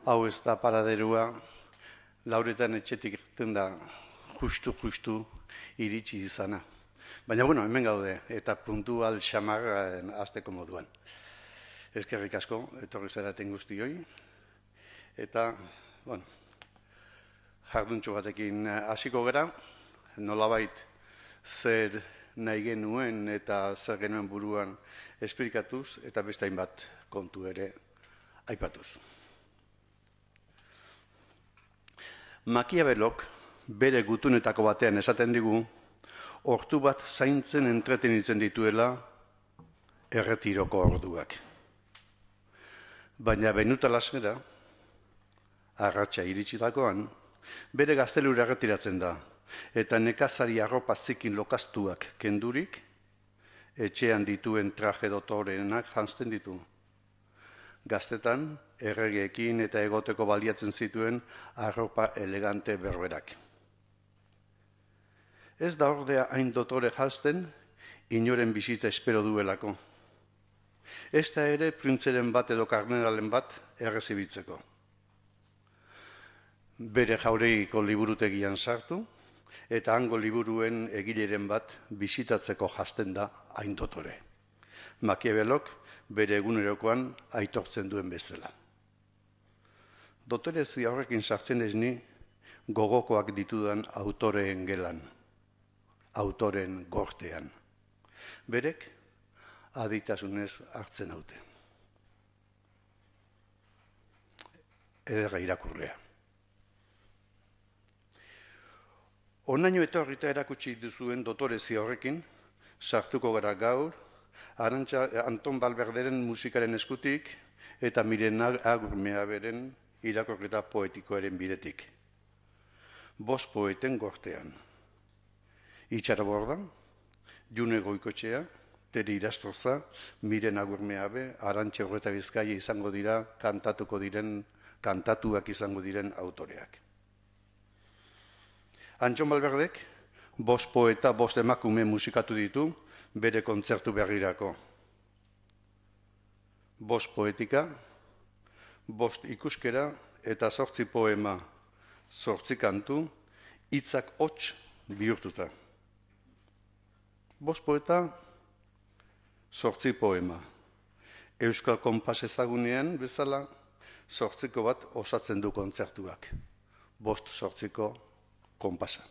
hau ez da paraderua, Lauretan etxetik egiten da justu iritsi izana. Baina, bueno, hemen gaude, eta puntual xamar hasteko moduan. Eskerrik asko, etorri zaraten guztioi, eta, bueno, jarduntxo batekin hasiko gara, nolabait zer nahi genuen eta zer genuen buruan esplikatuz, eta beste hainbat kontu ere aipatuz. Makiavelok bere gutunetako batean esaten digu, ordu bat zaintzen entretenitzen dituela erretiroko orduak. Baina Benuta Lasera, arratsa iritsitakoan, bere gaztelura erretiratzen da, eta nekazari arropa zikin lokaztuak kendurik, etxean dituen traje dotorenak janzten ditu. Gaztetan, erregeekin eta egoteko baliatzen zituen arropa elegante berberak. Ez da ordea hain dotore janzten, inoren bisita espero duelako. Ez da ere printzeren bat edo karneralen bat errezibitzeko. Bere jauregiko liburutegian sartu, eta hango liburuen egileren bat bisitatzeko janzten da hain dotore. Makiavelok bere egunerokoan aitortzen duen bezala. Dotorezi horrekin sartzen ez ni gogokoak ditudan autoreen gelan, autoren gortean. Berek aditasunez hartzen haute. Ederra irakurlea. Onaino etorrita erakutsi duzuen dotorezi horrekin, sartuko gara gaur, Anton Balberderen musikaren eskutik eta Miren Agurmeaberen irakurketa poetikoaren bidetik. 5 poeten gortean. Itxaro Bordan, June Goikotxea, Teri Irastroza, Miren Agurmeabe, Arantxe Horreta Bizkaia izango dira, kantatuak izango diren autoreak. Anton Balberdek 5 poeta, 5 emakume musikatu ditu, bere kontzertu berrirako. 5 poetika, 5 ikuskera eta 8 poema, 8 kantu, hitzak hots bihurtuta. 5 poeta, 8 poema. Euskal Konpas ezagunean bezala, 8ko bat osatzen du kontzertuak. 5-8ko konpasa.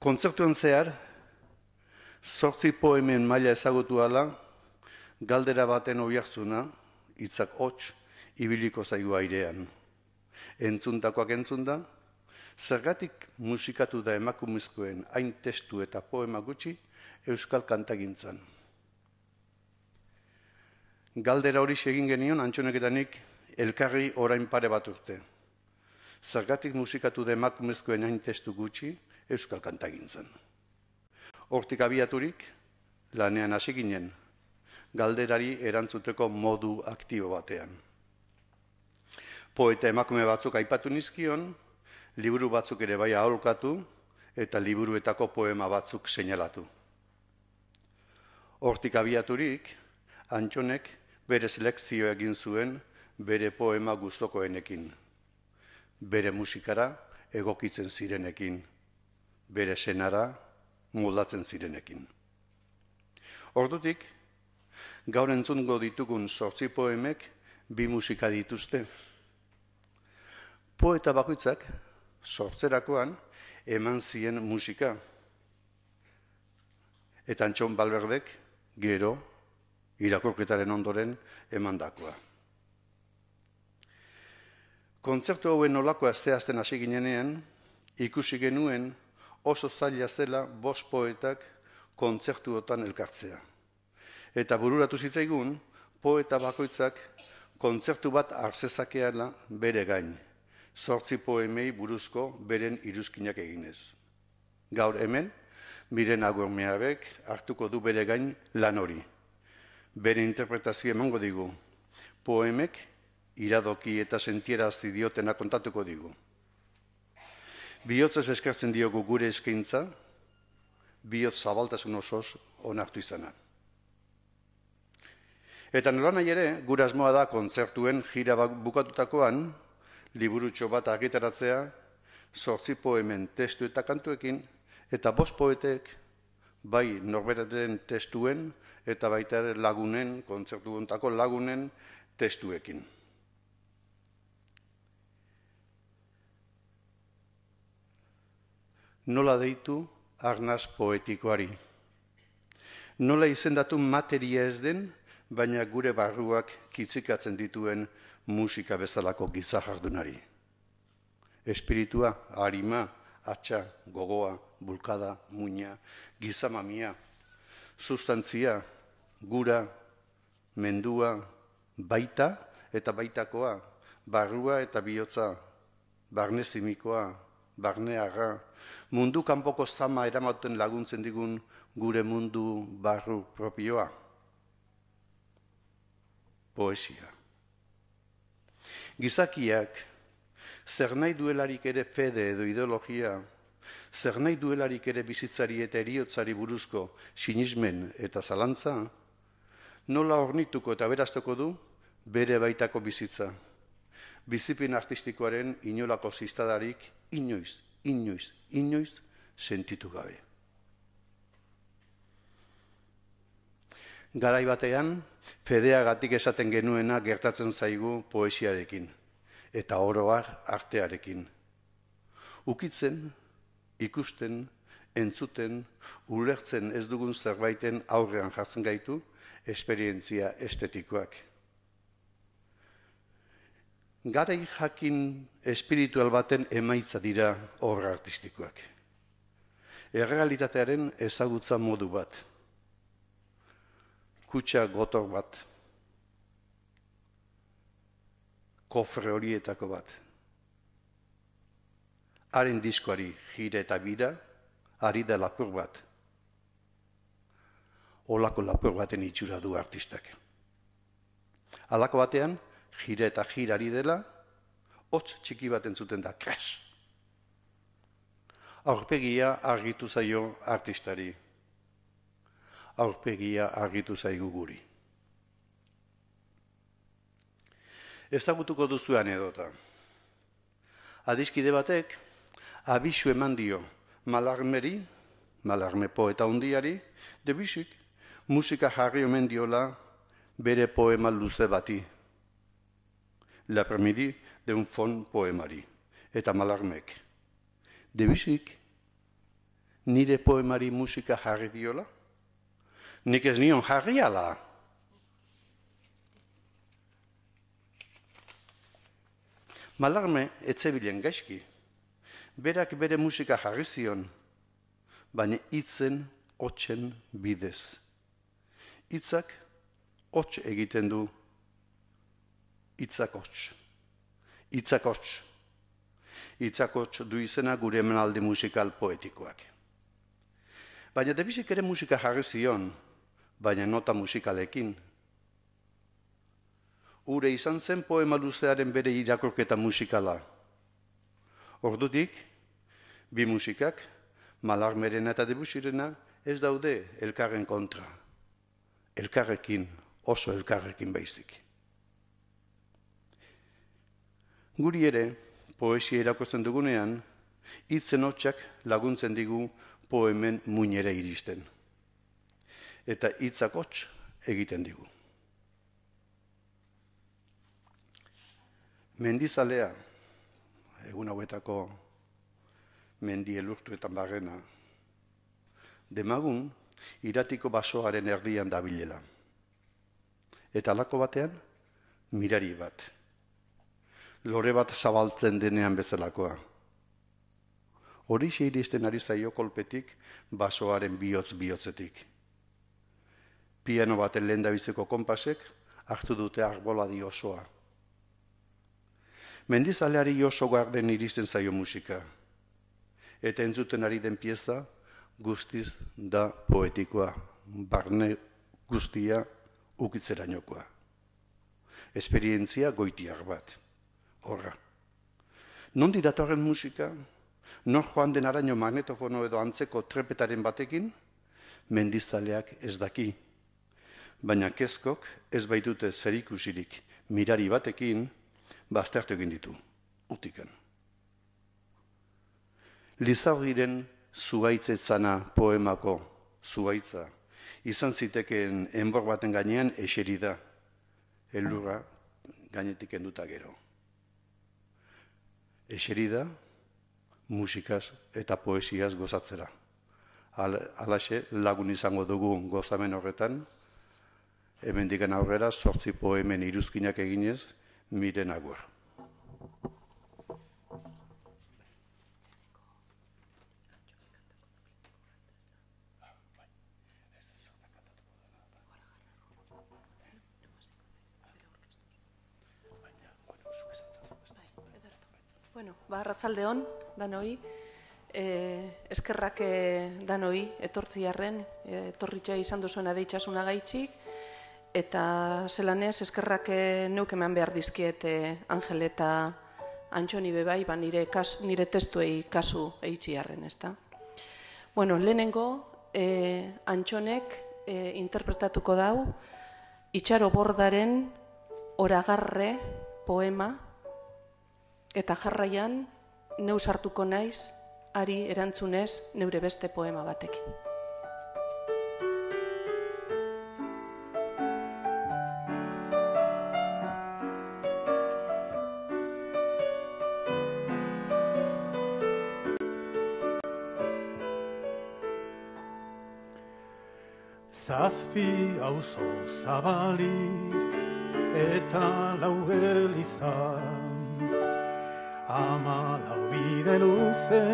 Kontzertuan zehar, 8 poemen maila ezagutu ala, galdera baten oihartzuna, hitzak hots, ibiliko zaigu airean. Entzuntakoak entzunda, zergatik musikatu da emakumezkoen hain testu eta poema gutxi euskal kantagintzan. Galdera hori egin genion, Antxoneketanik elkarri orain pare bat urte. Zergatik musikatu da emakumezkoen hain testu gutxi euskal kantagintzan. Hortik abiaturik, lanean hasi ginen, galderari erantzuteko modu aktibo batean. Poeta emakume batzuk aipatu nizkion, liburu batzuk ere bai aholkatu eta liburuetako poema batzuk seinalatu. Hortik abiaturik, Antxonek bere selekzio egin zuen bere poema gustokoenekin, bere musikara egokitzen zirenekin, bere senara moldatzen zirenekin. Ordutik, gaur entzungo ditugun 8 poemek 2 musika dituzte. Poeta bakoitzak, sortzerakoan, eman zien musika. Eta Anton Balberdek, gero, irakurketaren ondoren emandakoa. Kontzertu hauen nolako asteazten hasi ginenean, ikusi genuen oso zaila zela 5 poetak kontzertuotan elkartzea. Eta bururatu zitzaigun, poeta bakoitzak kontzertu bat hartzezakeala bere gain, 8 poemei buruzko beren iruzkinak eginez. Gaur hemen, Miren Agurmeabek hartuko du bere gain lan hori. Bere interpretazio emango digu, poemek iradoki eta sentierazi diotena kontatuko digu. Bihotzez eskertzen diogu gure eskaintza, bihotz zabaltasun osoz onartu izana. Eta nolanahi ere, gure asmoa da kontzertuen jira bukatutakoan, liburutxo bat argitaratzea, 8 poemen testu eta kantuekin, eta 5 poetek, bai norberaren testuen, eta baita ere lagunen, kontzertu hontako lagunen testuekin. Nola deitu arnas poetikoari. Nola izendatu materia ez den, baina gure barruak kitzikatzen dituen musika bezalako gizajardunari. Espiritua, harima, atxa, gogoa, bulkada, muina, gizamamia, sustantzia, gura, mendua, baita eta baitakoa, barrua eta bihotza, barne zimikoa, barneaga, mundu kanpoko zama eramaten laguntzen digun gure mundu barru propioa. Poesia. Gizakiak, zer nahi duelarik ere fede edo ideologia, zer nahi duelarik ere bizitzari eta heriotzari buruzko sinismen eta zalantza, nola ornituko eta beraztoko du bere baitako bizitza. Bizipen artistikoaren inolako ziztadarik inoiz sentitu gabe. Garai batean, fedeagatik esaten genuena gertatzen zaigu poesiarekin, eta oroar artearekin. Ukitzen, ikusten, entzuten, ulertzen ez dugun zerbaiten aurrean jartzen gaitu, esperientzia estetikoak. Garai jakin espiritual baten emaitza dira obra artistikoak. Errealitatearen ezagutza modu bat. Kutxa gotor bat. Kofre horietako bat. Haren diskoari jira eta bira, ari da lapur bat. Olako lapur baten itxura du artistak. Halako batean, jira eta jirari dela, hots txiki bat entzuten da, kras. Aurpegia argitu zaio artistari. Aurpegia argitu zaigu guri. Ezagutuko duzu anedota. Adiskide batek, abisu eman dio Malarmeri, Malarme poeta hundiari, Debussyk musika jarri omen diola bere poema luze bati. L'après-midi d'un fon poemari. Eta Malarmek. Debussyk nire poemari musika jarri diola? Nik ez nion jarri ala. Malarme etzebilen gaizki. Berak bere musika jarri zion, baina hitzen hotsen bidez. Hitzak hots egiten du. Hitzak hots. Hitzak hots. Hitzak hots du izena gure emanaldi musikal poetikoak. Baina Debussyk ere musika jarri zion, baina nota musikalekin. Ure izan zen poema luzearen bere irakurketa musikala. Ordutik, bi musikak, Malarmerena eta Debussyrena, ez daude elkarren kontra. Elkarrekin, oso elkarrekin baizik. Guri ere, poesia irakurtzen dugunean, hitzen hotsak laguntzen digu poemen muinera iristen. Eta hitzak hots egiten digu. Mendizalea, egun hauetako mendi elurtuetan barrena, demagun iratiko basoaren erdian dabilela. Eta halako batean, mirari bat. Lore bat zabaltzen denean bezalakoa. Horixe iristen ari zaio kolpetik basoaren bihotz-bihotzetik. Piano baten lehendabiziko konpasek hartu dute arboladi osoa. Mendizaleari oso garden iristen zaio musika. Eta entzuten ari den pieza guztiz da poetikoa, barne guztia ukitzerainokoa. Esperientzia goitiar bat. Horra. Nondi datorren musika? Nor joan den araño magnetofono edo antzeko trepetaren batekin? Mendizaleak ez daki. baina kezkok ez baitute zerikusirik mirari batekin baztertu egin ditu, utiken. Lizardiren zuhaitzetzana poemako zuhaitza izan zitekeen enbor baten gainean eseri da, elurra gainetik enduta gero. Eseri da, musikaz eta poesiaz gozatzera. Halaxe lagun izango dugu gozamen horretan, hemendikan aurrera 8 poemen iruzkinak eginez, miren agur. Bueno, arratsaldeon danoi, eskerrak danoi etortziarren, etorritxa izan duzuena deitxasuna gaitxik, eta zelanez eskerrak neuk eman behar dizkiet Angel eta Antxoni bebai, nire testuei kasu eitxiarren, ezta? Bueno, lehenengo, Antxonek interpretatuko dau, Itxaro Bordaren Oragarre poema, eta jarraian, neu sartuko naiz, ari erantzunez neure beste poema batekin. Zazpi auzo zabalik eta lau gelizan, 14 bide luze,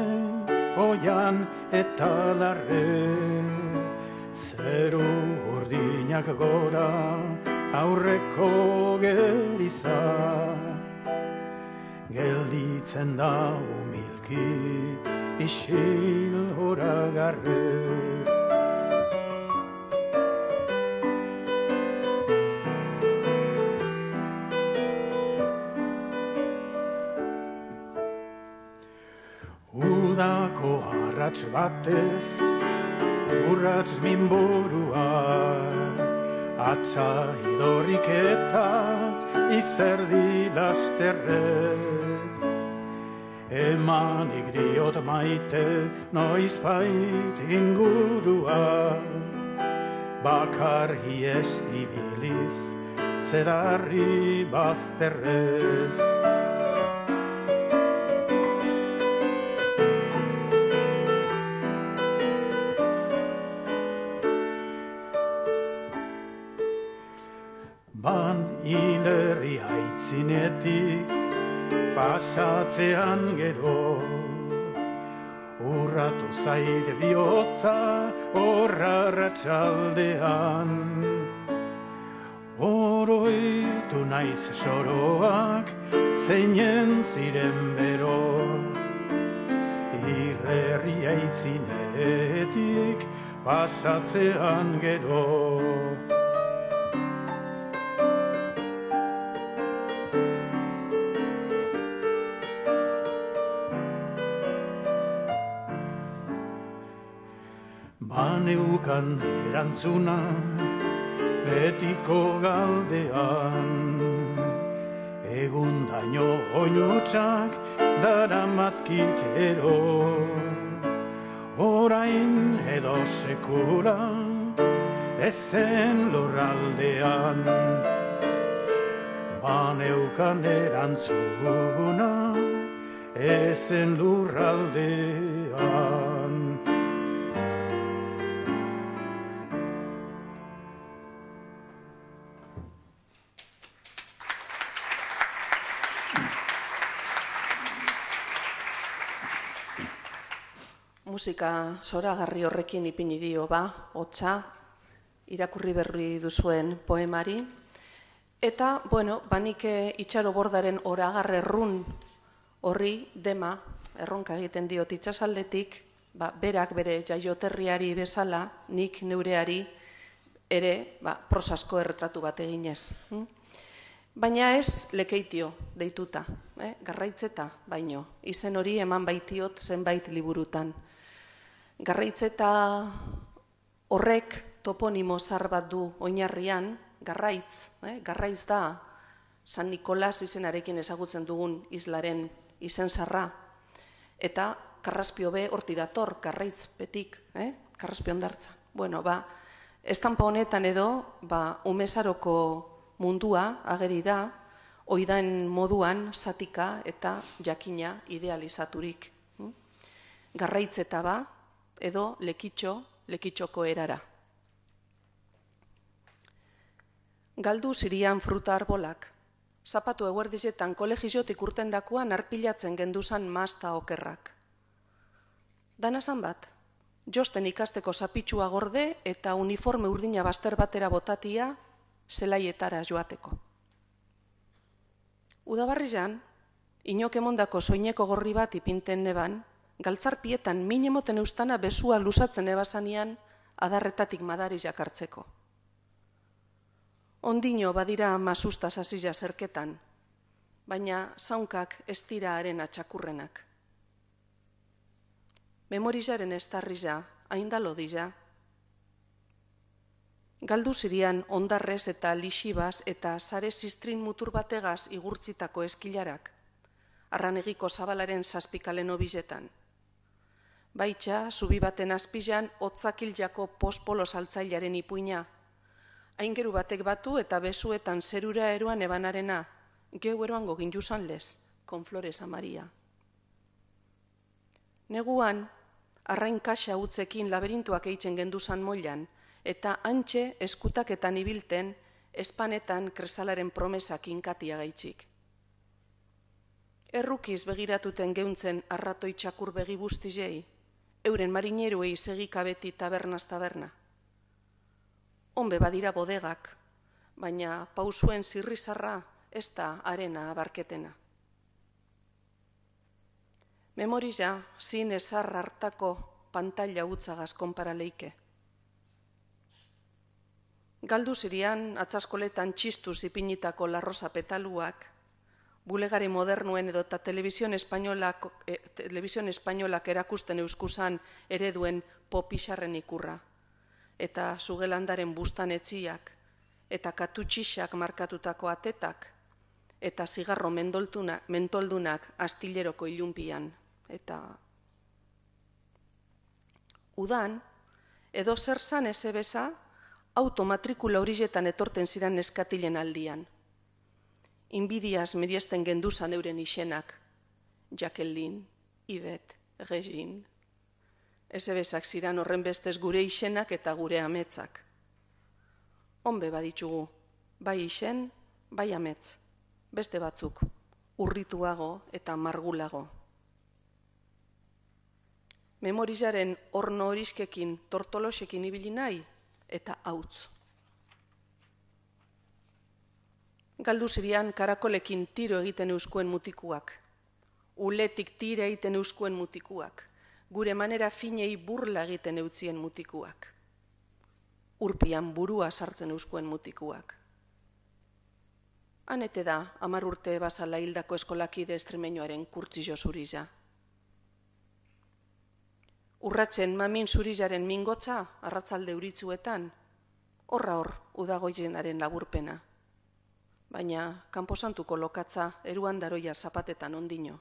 oian eta larre, zeru urdinak gora aurreko geriza, gelditzen da umilki isil Oragarre. Udako arrats batez, urrats minburua, atza idorrik eta izerdi lasterrez. Emanik diot maite noizbait ingurua, bakar hies ibiliz, zedarri bazterrez. Ban hilerri aitzinetik pasatzean gero, urratu zaite bihotza arratsaldean. Oroitu naiz soroak zeinen ziren bero, irrerri aitzinetik pasatzean gero. Baneukan erantzuna betiko galdean, egundaino oinutsak daramazkitero, orain edo sekula ezen lurraldean. Baneukan erantzuna ezen lurraldean. Musika zoragarri horrekin ipini dio hotza, irakurri berri duzuen poemari. Eta, bueno, banik Itxaro Bordaren Oragarre run horri dema, erronka egiten diot itsasaldetik, berak bere jaioterriari bezala, nik neureari ere prosasko erretratu bat eginez. Baina ez lekeitio deituta, garraitzeta baino, izen hori eman baitiot zenbait liburutan. Garraitzeta horrek toponimo zar bat du oinarrian, Garraitz, Garraiz da San Nikolas izenarekin ezagutzen dugun islaren izen zarra. Eta Karraspio be horti dator, Garraitz betik, Karraspio hondartza. Bueno, estampa honetan edo, umezaroko mundua ageri da, oidan moduan zatika eta jakina idealizaturik. Garraitz eta edo lekitxoko erara. Galdu zirian fruta arbolak. Zapatu eguerdizetan kolegiziotik urtendakoan arpilatzen genduzan mazta okerrak. Danazan bat, josten ikasteko zapitxua gorde eta uniforme urdina baster batera botatia zelaietara joateko. Udabarrizan, inok emondako soineko gorri bat ipinten neban, galtzarpietan min emoten eustana besua lusatzen ebasanian adarretatik madari jakartzeko. Ondino badira masusta sasila zerketan, baina zaunkak ez dira haren atxakurrenak. Memorizaren estarriza, haindalo dira. Galdu zirian ondarrez eta lixibaz eta sare zistrin mutur bategaz igurtzitako eskilarak, arranegiko zabalaren zazpikalen obizetan. Baitxa, zubi baten azpizan, otzakilako pospolo saltzailaren ipuina. Aingeru batek batu eta besuetan zerura eroan ebanarena, geu eroango ginduzan lez, con flores amaria. Neguan, arrain kaxa utzekin laberintuak eitzen genduzan moilan, eta antxe eskutaketan ibilten, espanetan kresalaren promesak inkatia gaitxik. Errukiz begiratuten geuntzen arratoi txakur begi bustizei, euren marineruei segikabeti tabernaz taberna. Honbe badira bodegak, baina pausuen zirrizarra ez da arena abarketena. Memoriza zin ezar hartako pantalla utzagaz konparaleike. Galdu zirian atzaskoletan txistuz ipinitako larrosa petaluak, bulegari modernuen edo eta telebizion espainolak erakusten euskuzan ereduen popixarren ikurra, eta sugelandaren bustan etziak, eta katutxixak markatutako atetak, eta zigarro mentoldunak astilleroko ilunpian, eta udan, edo zer zan ezebeza, automatrikula horietan etorten ziren neskatilen aldian. Inbidiaz mediesten genduzan euren isenak, Jacqueline, Yvette, Regine. Ezebezak ziren horren bestez gure isenak eta gure ametzak. Honbe baditzugu, bai isen, bai ametz, beste batzuk, urrituago eta margulago. Memorizaren orno horizkekin, tortolosekin ibili nahi, eta hautz. Galdu zirian karakolekin tiro egiten euskuen mutikuak, uletik tira egiten euskuen mutikuak, gure manera finei burla egiten eutzien mutikuak, urpian burua sartzen euskuen mutikuak. Hanete da, 10 urte bazala hildako eskolakide estremeñoaren kurtzio zuriza. Urratzen mamin zurizaren mingotza, arratzalde uritzuetan, horra hor udagoizenaren laburpena. Baina kanposantuko lokatza eruan daroia zapatetan ondino.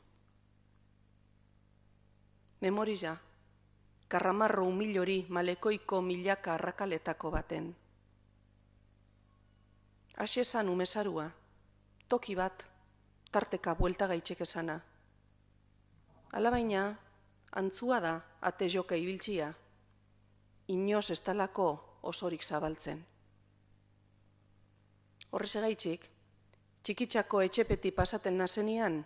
Memoriza, karramarro humilori malekoiko milaka arrakaletako baten. Asiesan umezarua, toki bat, tarteka buelta gaitxek esana. Alabaina, antzua da ate joka ibiltzia, inoz ez talako osorik zabaltzen. Horrez egaitxik, txikitxako etxepeti pasaten nazenian,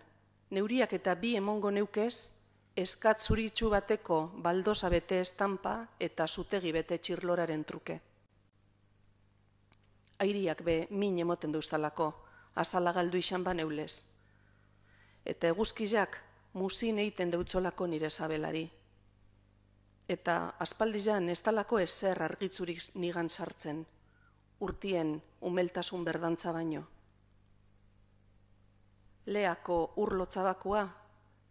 neuriak eta bi emongo neukez, eskat zuritsu bateko baldosa bete estampa eta zutegi bete txirloraren truke. Airiak be min emoten duztalako, azala galdu izan ba neulez. Eta eguzkizak muzin eiten deutzolako nire zabelari. Eta aspaldizan ez talako ezer argitzurik nigan sartzen, urtien umeltasun berdantza baino. Leako urlotzabakoa,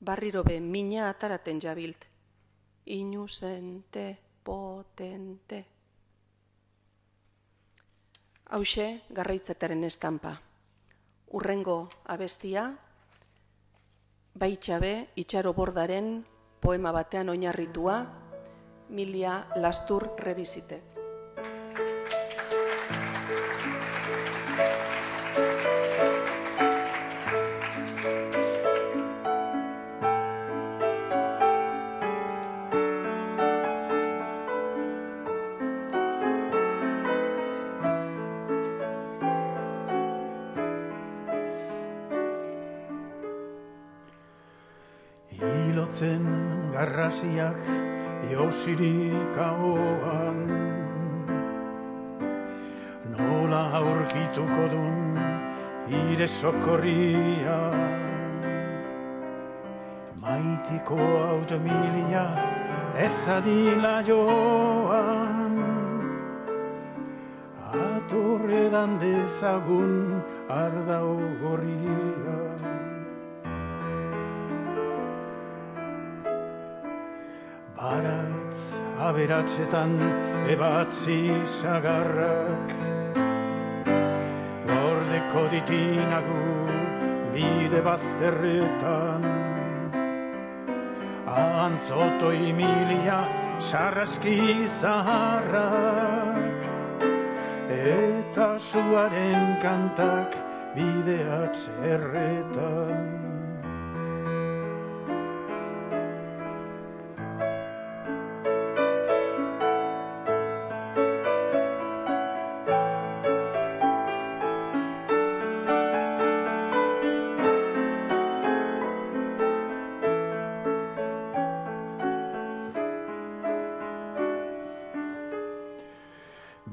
barriro be mina ataraten jabilt. Inuzente, potente. Hauxe Garraitzetaren estampa. Urrengo abestia, Baitxabe Itxaro Bordaren poema batean oinarritua, Milia Lastur Revisite. Ilotzen garrasiak josirik ahoan, nola aurkituko dun ire sokorria, maitiko automilia ez adila joan, atorredan dezagun ardau gorria. Baratz aberatsetan ebatzi sagarrak, gordeko ditinagu bide bazterretan, antzotoi milia sarraski zaharrak, eta suaren kantak bide atzerretan.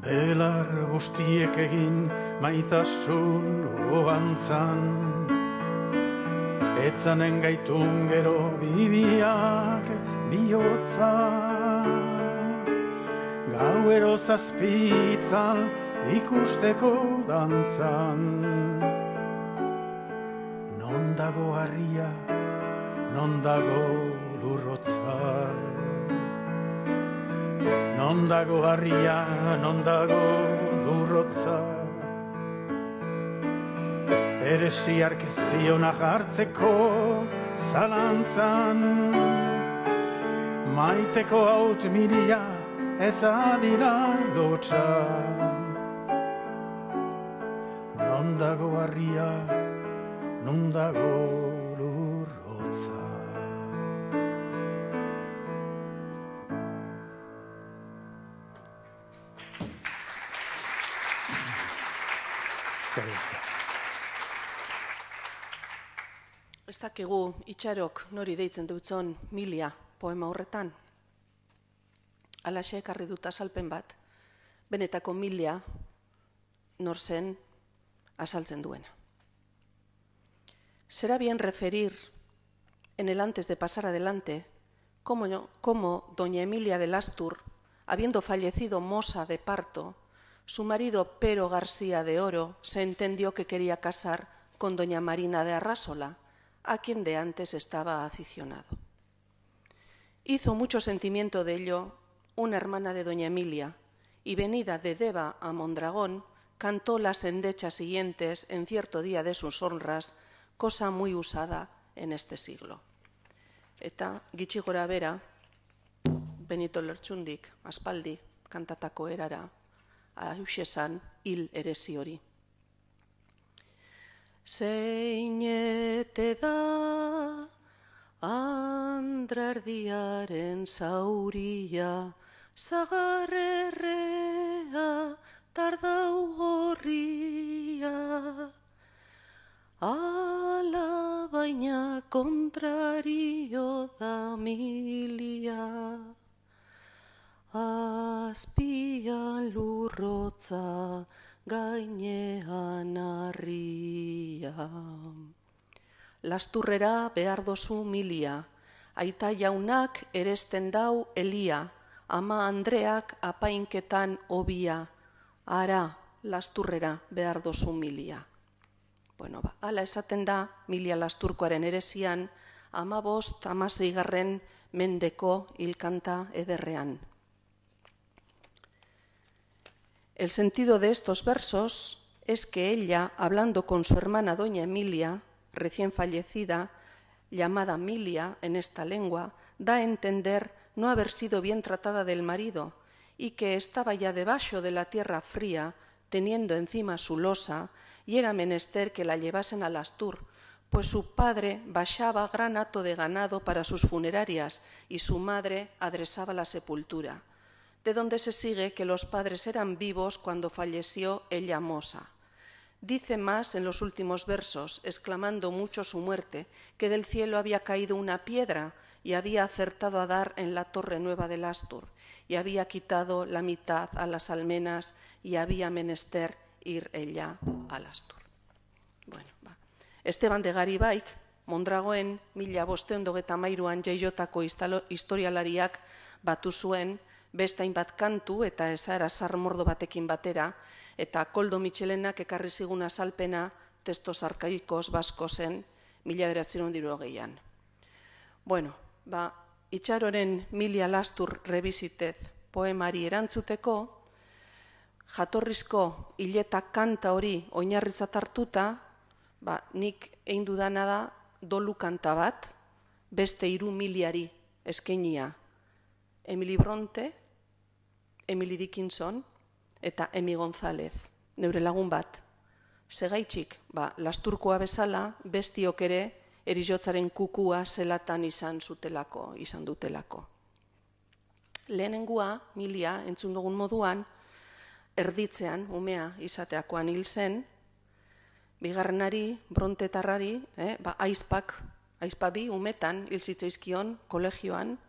Belar guztiek egin maitasun oantzan, etzanen gaitun gero bibiak bihotza, gauero zazpitzal ikusteko dantzan. Non dago harria, non dago lurrotza, non dago harria, non dago lurrotza, eresiark ziona jartzeko zalantzan, maiteko haut miria ez adira lotxa. Non dago harria, non dago lurrotza. Ez dakigu Itxarok nori deitzen dutzon Milia poema horretan. Alaxe ekarri dut azalpen bat, benetako Milia nor zen azaltzen duena. Será bien referir en el antes de pasar adelante cómo doña Emilia de Lastur, habiendo fallecido moza de parto, su marido Pero García de Oro se entendió que quería casar con doña Marina de Arrásola, a quien de antes estaba aficionado. Hizo mucho sentimiento de ello una hermana de doña Emilia, y venida de Deva a Mondragón, cantó las endechas siguientes en cierto día de sus honras, cosa muy usada en este siglo. Eta gitxi gora bera, Benito Lertxundik aspaldi kantatako erara, hauxesan hil erezi hori. Zeinete da Andrardiaren zauria, zagarrerrea tardau gorria, ala baina kontrario da Milia, azpian lurrotza gainean harria. Lasturrera behar dozu Milia, aita jaunak eresten dau Elia, ama Andreak apainketan obia, ara Lasturrera behar dozu Milia. Bueno, hala esaten da Milia Lasturkoaren eresian, 15-16 mendeko hilkanta ederrean. El sentido de estos versos es que ella, hablando con su hermana doña Emilia, recién fallecida, llamada Milia en esta lengua, da a entender no haber sido bien tratada del marido y que estaba ya debajo de la tierra fría, teniendo encima su losa, y era menester que la llevasen al Astur, pues su padre bajaba gran hato de ganado para sus funerarias y su madre adresaba la sepultura, de donde se sigue que los padres eran vivos cuando falleció ella moza. Dice más en los últimos versos, exclamando mucho su muerte, que del cielo había caído una piedra y había acertado a dar en la torre nueva del Astur, y había quitado la mitad a las almenas y había menester ir ella al Astur. Bueno, ba. Esteban de Garibaik, Mondragoen 1583an jaiotako historialariak batu zuen beste hainbat kantu eta esara sarmordo batekin batera, eta Koldo Mitxelenak ekarri zigun azalpena Textos arkaikos baskosen 1960an. Bueno, Itxaroren Milia Lastur rebizitez poemari erantzuteko, jatorrizko hileta kanta hori oinarritzat hartuta, nik egin dudana da dolu kanta bat, beste 3 miliari eskainia. Emily Bronte, Emily Dickinson eta Emi González, neure lagun bat. Segaitxik, lasturkoa bezala, bestiok ere erizotzaren kukua zelatan izan dutelako. Lehenengua, Milia, entzun dugun moduan, erditzean, umea izateakoan hil zen, bigarrenari, Brontetarrari, aizpa bi umetan hil zitzaizkion kolegioan,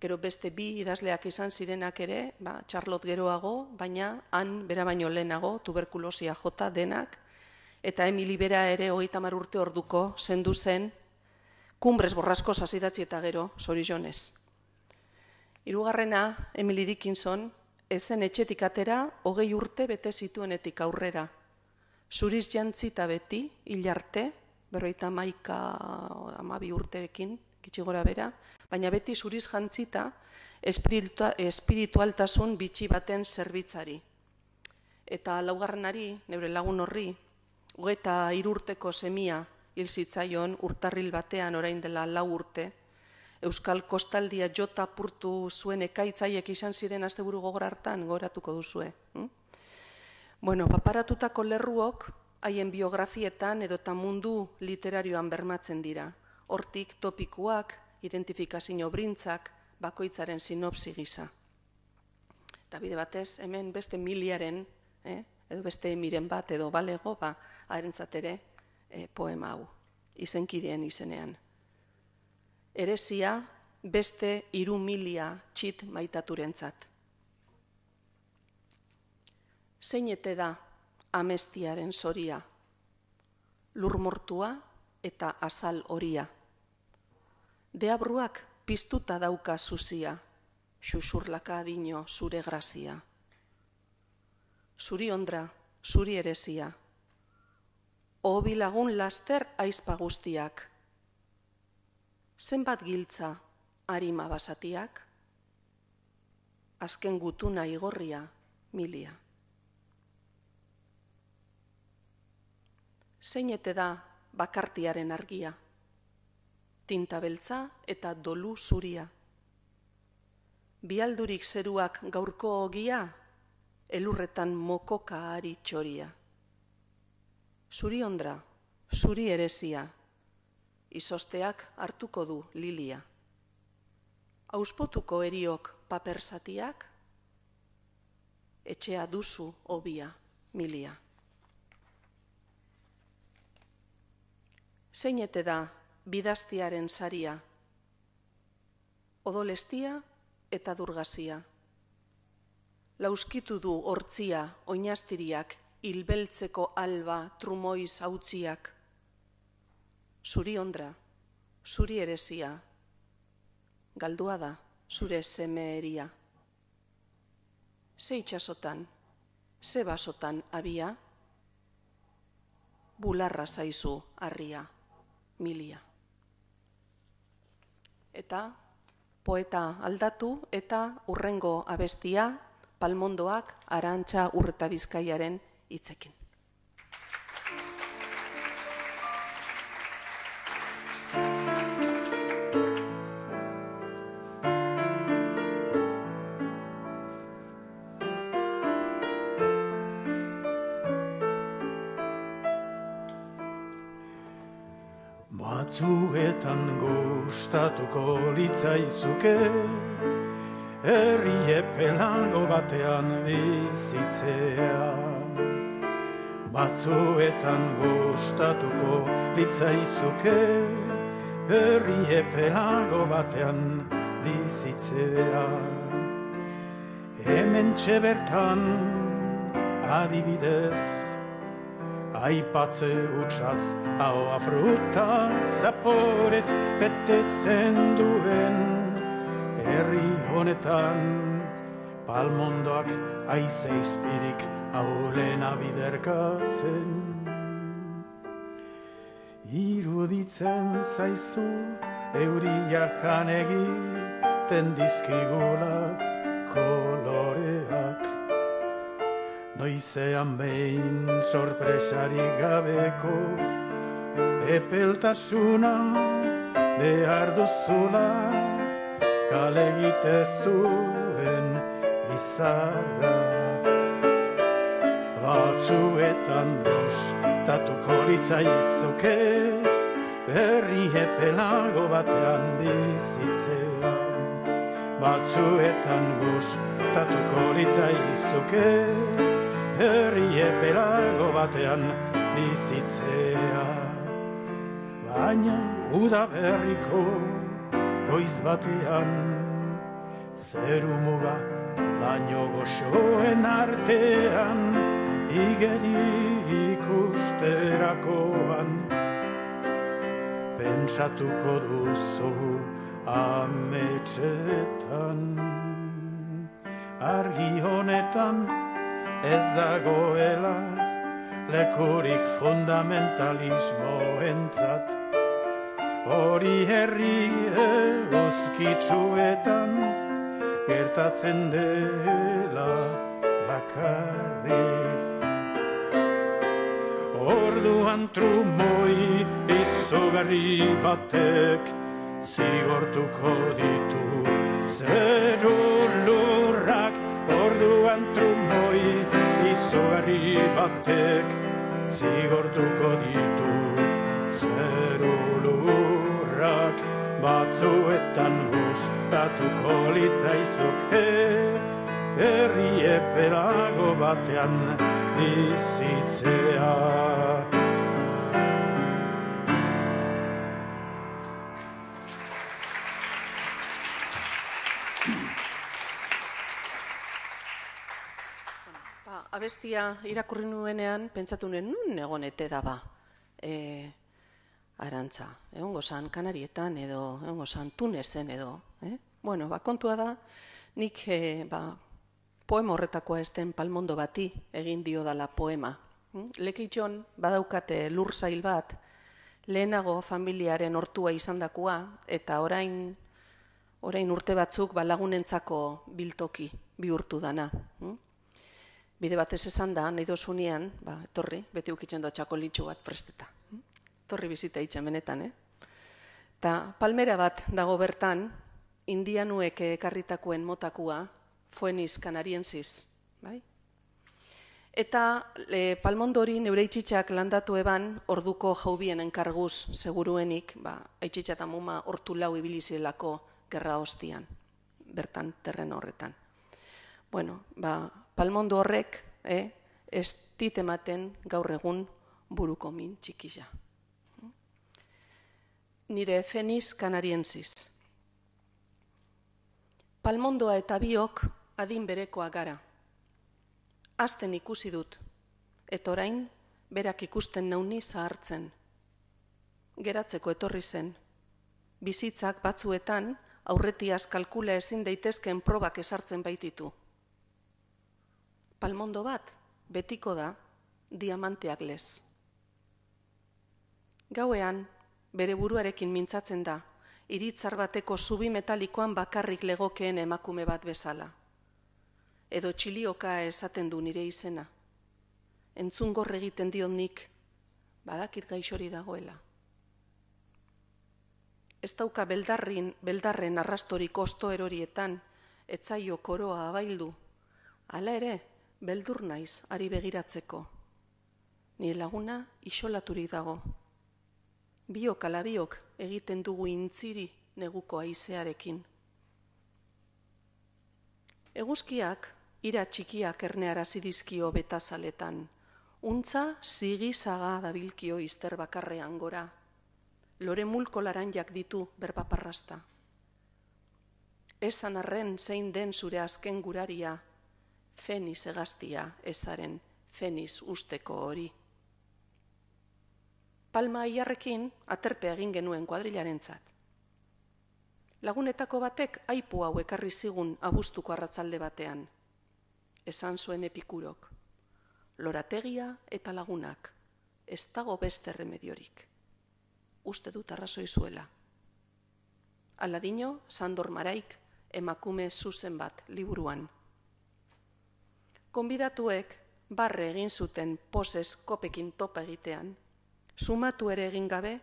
gero beste 2 idazleak izan zirenak ere, Charlotte geroago, baina han bera baino lehenago, tuberkulosia jota denak, eta Emily bera ere 30 urte orduko zendu zen, Kumbres borraskoz idatzi eta gero, zorionez. Hirugarrena, Emily Dickinson, ezen etxetik atera 20 urte bete zituenetik aurrera. Zuriz jantzita beti, hil arte, 12 urterekin, gitxi gora bera, baina beti zuriz jantzita espiritualtasun bitxi baten zerbitzari. Eta laugarrenari, neure lagun horri, 23 urteko semia hil zitzaion urtarril batean orain dela 4 urte, Euskal Kostaldia jota apurtu zuen ekaitzaiek izan ziren asteburu gogor hartan, goratuko duzue. Bueno, paparatutako lerruok haien biografietan edota mundu literarioan bermatzen dira. Hortik topikuak, identifikazio brintzak, bakoitzaren sinopsi gisa. Eta bide batez, hemen beste Miliaren, edo beste Emiren bat, edo balego, harentzat ere poema hau, izenkideen izenean. Eresia beste 3 milia txit maitaturentzat. Zeinete da amestiaren zoria, lurmortua eta azal horia. Deabruak piztuta dauka zuzia, xuxurlaka adino zure grazia. Zuri ondra, zuri eresia, obi lagun laster aizpa guztiak. Zenbat giltza arima basatiak, azken gutuna igorria Milia. Zeinete da bakartiaren argia, tinta beltza eta dolu zuria. Bialdurik zeruak gaurko ogia, elurretan mokoka ari txoria. Zuri ondra, zuri eresia, izosteak hartuko du lilia. Auspotuko eriok papersatiak, etxea duzu obia Milia. Zeinete da bidaztiaren saria, odolestia eta durgazia. Lauskitu du hortzia oinastiriak, hilbeltzeko alba trumoiz hautziak. Zuri ondra, zuri eresia, galdua da zure semeeria. Ze itxasotan, ze basotan abia, bularra zaizu harria, Milia. Eta poeta aldatu eta urrengo abestia Palmondoak, Arantxa Urreta Bizkaiaren hitzekin. Batzuetan gustatuko litzaizuke, herri epelango batean bizitzea. Batzuetan gustatuko litzaizuke, herri epelango batean bizitzea. Hementxe bertan adibidez, aipatze hutsaz, ahoa fruta zaporez betetzen duen herri honetan, Palmondoak haize izpirik aulena biderkatzen. Iruditzen zaizu euria jan egiten dizkigula koloreak, noizean behin sorpresarik gabeko epeltasuna behar duzula, kale egitez duen izarra. Batzuetan gustatuko litzaizuke, herri epelago batean bizitzea. Batzuetan gustatuko litzaizuke, herri epelago batean bizitzea. Baina udaberriko goiz batean, zeru muga baino goxoen artean, igeri ikusterakoan, pentsatuko duzu ametsetan. Argi honetan ez dagoela lekurik fundamentalismoentzat, hori herri eguzkitsuetan gertatzen dela bakarrik. Orduan trumoi izugarri batek zigortuko ditu zeru lurrak. Orduan trumoi izugarri batek zigortuko ditu zeru lurrak. Batzuetan gustatuko litzaizuke, herri epelago batean bizitzea. Abestia irakurri nuenean, pentsatu nuen, nun egon ete da ba, Arantza, egongo zan Kanarietan edo, egongo zan Tunesen edo. Bueno, kontua da, nik poema horretakoa esten Palmondo bati egin dio dala poema. Lekitxon badaukate lur zail bat, lehenago familiaren hortua izandakoa, eta orain urte batzuk lagunentzako biltoki bihurtu dana. Bide batez esan da, nahi dozunean, etorri, beti ukitzen da txakolitxu bat presteta. Torri bizita itxen benetan, Ta palmera bat dago bertan, indianuek ekarritakoen motakua, Phoenix canariensis, bai? Eta Palmondo hori neure itxitxak landatu eban, orduko jaubien enkarguz seguruenik, itxitxa eta muma hortu lau ibilizelako gerra hostian, bertan terren horretan. Bueno, Palmondo horrek, ez ditematen gaur egun buruko min txikisa. Nire Phoenix canariensis. Palmondoa eta biok adin berekoa gara. Azten ikusi dut, eta orain berak ikusten nauni zahartzen. Geratzeko etorri zen. Bizitzak batzuetan aurretiaz kalkula ezin daitezkeen probak esartzen baititu. Palmondo bat betiko da diamanteak lez. Gauean, bere buruarekin mintzatzen da, iritzar bateko zubi metalikoan bakarrik legokeen emakume bat bezala. edo txilioka esaten du nire izena. Entzun gor egiten diot nik, badakit gaixori dagoela. Ez dauka beldarren arrastorik osto erorietan, etzaio koroa abaildu. Hala ere, beldur naiz ari begiratzeko. Nire laguna isolaturik dago. Biok ala biok egiten dugu intziri neguko haizearekin. Eguzkiak ira txikiak ernearazi dizkio betazaletan. Untza zigizaga dabilkio izter bakarrean gora. Lore mulko laranjak ditu berpaparrasta. Esan arren zein den zure azken guraria, Feniz hegaztia ezaren Feniz usteko hori. Palma aiarrekin aterpe egin genuen kuadrilarentzat. Lagunetako batek aipu hau ekarri zigun abuztuko arratzalde batean. Esan zuen Epikurok. Lorategia eta lagunak, ez dago beste remediorik. Uste dut arrazoi zuela. Aladino, Sandor Maraik, emakume zuzen bat liburuan. Konbidatuek barre egin zuten posez kopekin topa egitean, sumatu ere egin gabe,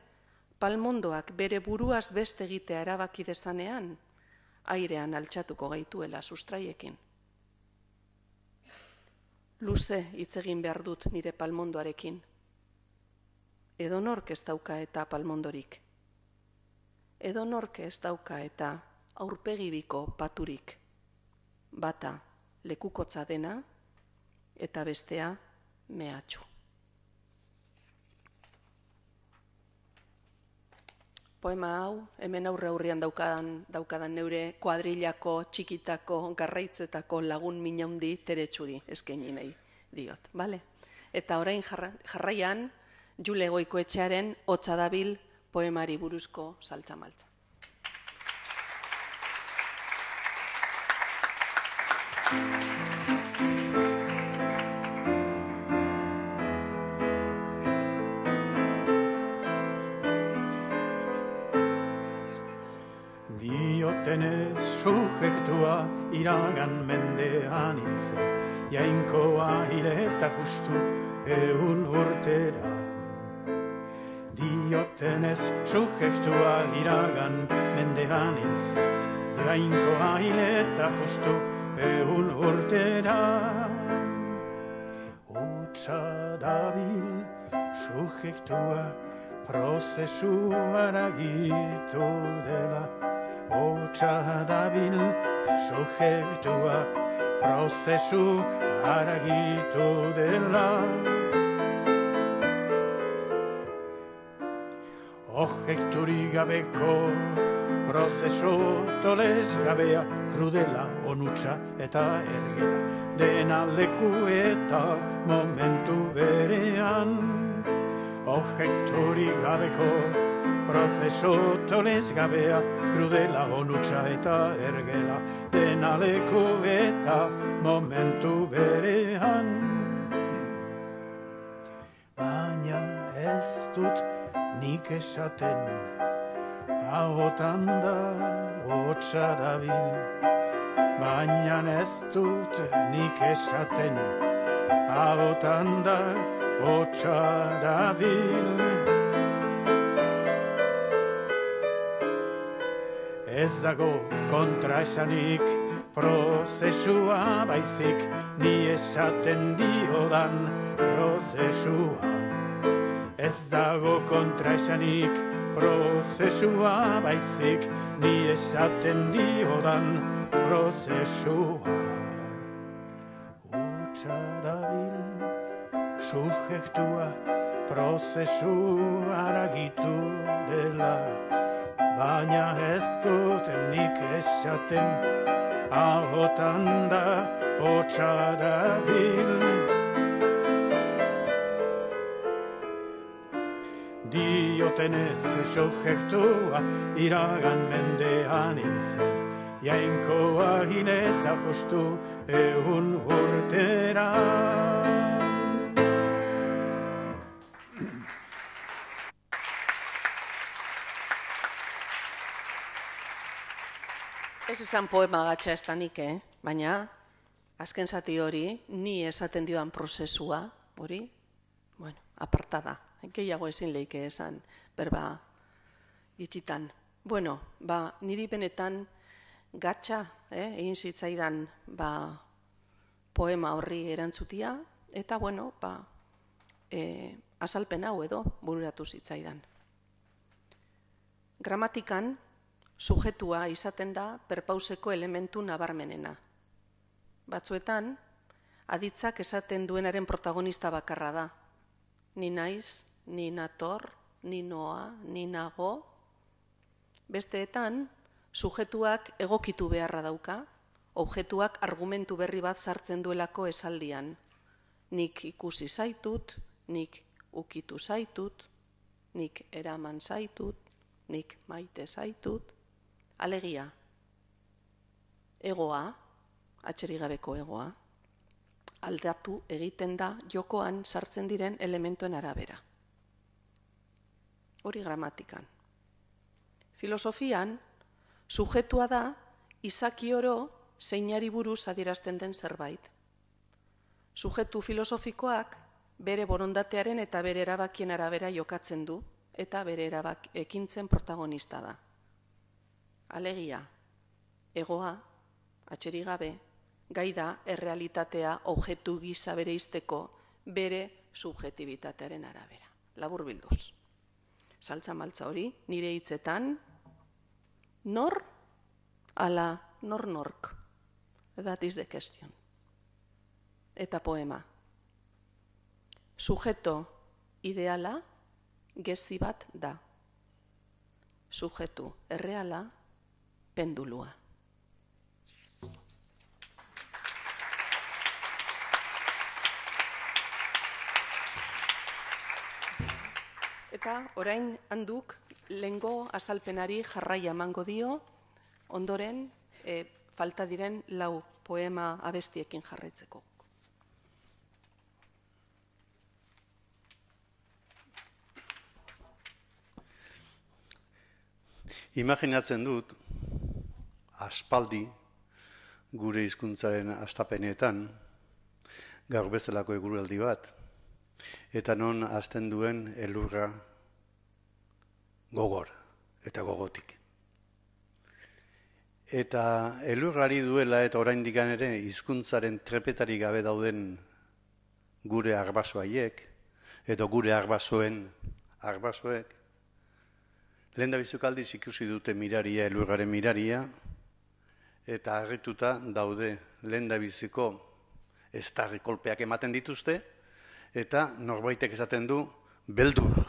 palmondoak bere buruaz beste egitea erabaki dezanean, airean altxatuko gaituela sustraiekin. Luze hitz egin behar dut nire palmondoarekin. Edonork ez dauka eta palmondorik. Edonork ez dauka eta aurpegibiko paturik. Bata lekukotza dena eta bestea mehatxu. Poema hau, hemen aurrean daukadan neure kuadrilako, txikitako, garraitzetako lagun minaundi teretxuri eskaini nahi diot, bale? Eta orain jarraian, Jule Goikoetxearen Hotza dabil poemari buruzko saltzamaltza. Diotenez subjektua iragan mendean hil zen, jainkoa hil eta justu 100 urtera. Diotenez subjektua iragan mendean hil zen, jainkoa hil eta justu 100 urtera. Hotza dabil subjektua prozesuan agitu dela. Hotza dabil subjektua prozesu aragitu dela. Objekturik gabeko prozesu tolez gabea, krudela, onutsa eta ergela, dena leku eta momentu berean. Objekturik gabeko prozesu tolez gabea, krudela, onutsa eta ergela, dena leku eta momentu berean. Baina ez dut nik esaten, ahotan da hotza dabil. Baina ez dut nik esaten, ahotan da hotza dabil. Ez dago kontraesanik prozesua baizik, ni esaten diodan prozesua. Ez dago kontraesanik prozesua baizik, ni esaten diodan prozesua. Hotza dabil subjektua prozesu aragitu dela. Baina ez dut nik esaten, ahotan da hotza dabil. Diotenez subjektua iragan mendean hil zen, jainkoa hil eta justu 100 urtera. Ez esan poema gatsa ez da nik, baina azken zati hori, ni esaten dioan prozesua, hori, bueno, aparta da. Gehiago ezin leike esan, berba gitxitan. Bueno, niri benetan gatxa, egin zitzaidan poema horri erantzutia, eta, bueno, azalpen hau edo bururatu zitzaidan. Gramatikan, sujetua izaten da perpauseko elementu nabarmenena. Batzuetan, aditzak esaten duenaren protagonista bakarra da. Ni naiz, ni nator, ni noa, ni nago. Besteetan, sujetuak egokitu beharra dauka, objektuak argumentu berri bat sartzen duelako esaldian. Nik ikusi zaitut, nik ukitu zaitut, nik eraman zaitut, nik maite zaitut. Alegia, egoa, atxerigabeko egoa, aldatu egiten da jokoan sartzen diren elementuen arabera. Hori gramatikan. Filosofian, sujetua da izaki oro zeinari buruz adierazten den zerbait. Sujetu filosofikoak bere borondatearen eta bere erabakien arabera jokatzen du eta bere ekintzen protagonista da. Alegia, egoa, atxerigabe, gai da errealitatea objektu gisa bereizteko bere subjetibitatearen arabera. Laburbilduz. Saltza-maltza hori, nire hitzetan, nor ala nor-nork. That is the question. Eta poema. Sujeto ideala gezi bat da. Sujetu erreala pendulua. Eta orain handuk lehengo azalpenari jarraia emango dio, ondoren falta diren 4 poema abestiekin jarraitzeko. Imaginatzen dut, aspaldi gure hizkuntzaren hastapenetan, gaur bezalako eguraldi bat, eta non hasten duen elurra gogor eta gogotik. Eta elurrari duela eta oraindik ere hizkuntzaren trepetari gabe dauden gure arbasoaiek, edo gure arbasoek, lehendabiziko aldiz ikusi dute miraria, elurraren miraria, eta harrituta daude lehendabiziko estarri kolpeak ematen dituzte, eta norbaitek esaten du beldur,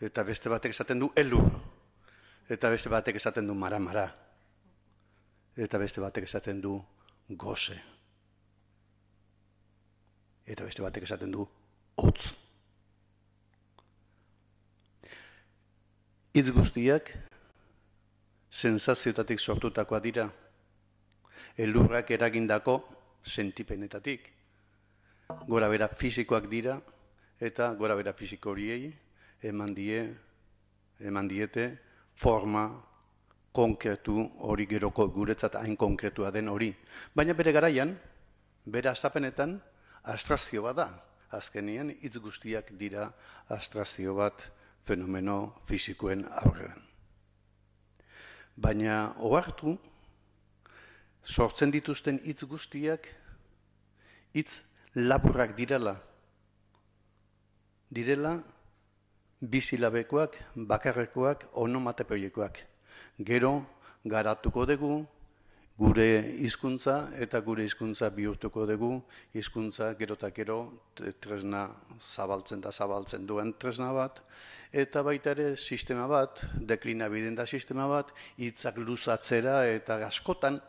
eta beste batek esaten du elur, eta beste batek esaten du mara-mara, eta beste batek esaten du goze, eta beste batek esaten du hotz. Hitz guztiak sensazioetatik sortutakoa dira, elurrak eragindako sentipenetatik. Gora bera fisikoak dira, eta gora bera fisiko horiei eman diete forma konkretu hori geroko guretzat hain konkretua den hori. Baina bere garaian, bere hastapenetan, abstrakzio bat da. Azkenean, hitz guztiak dira abstrakzio bat fenomeno fisikoen aurrean. Baina, ohartu, sortzen dituzten hitz guztiak, hitz laburrak direla bizilabekoak, bakarrekoak, onomatopeikoak. Gero, garatuko dugu, gure hizkuntza eta gure hizkuntza bihurtuko dugu, hizkuntza gero eta gero tresna zabaltzen duen tresna bat, eta baita ere sistema bat, deklinabideen da sistema bat, hitzak luzatzera eta askotan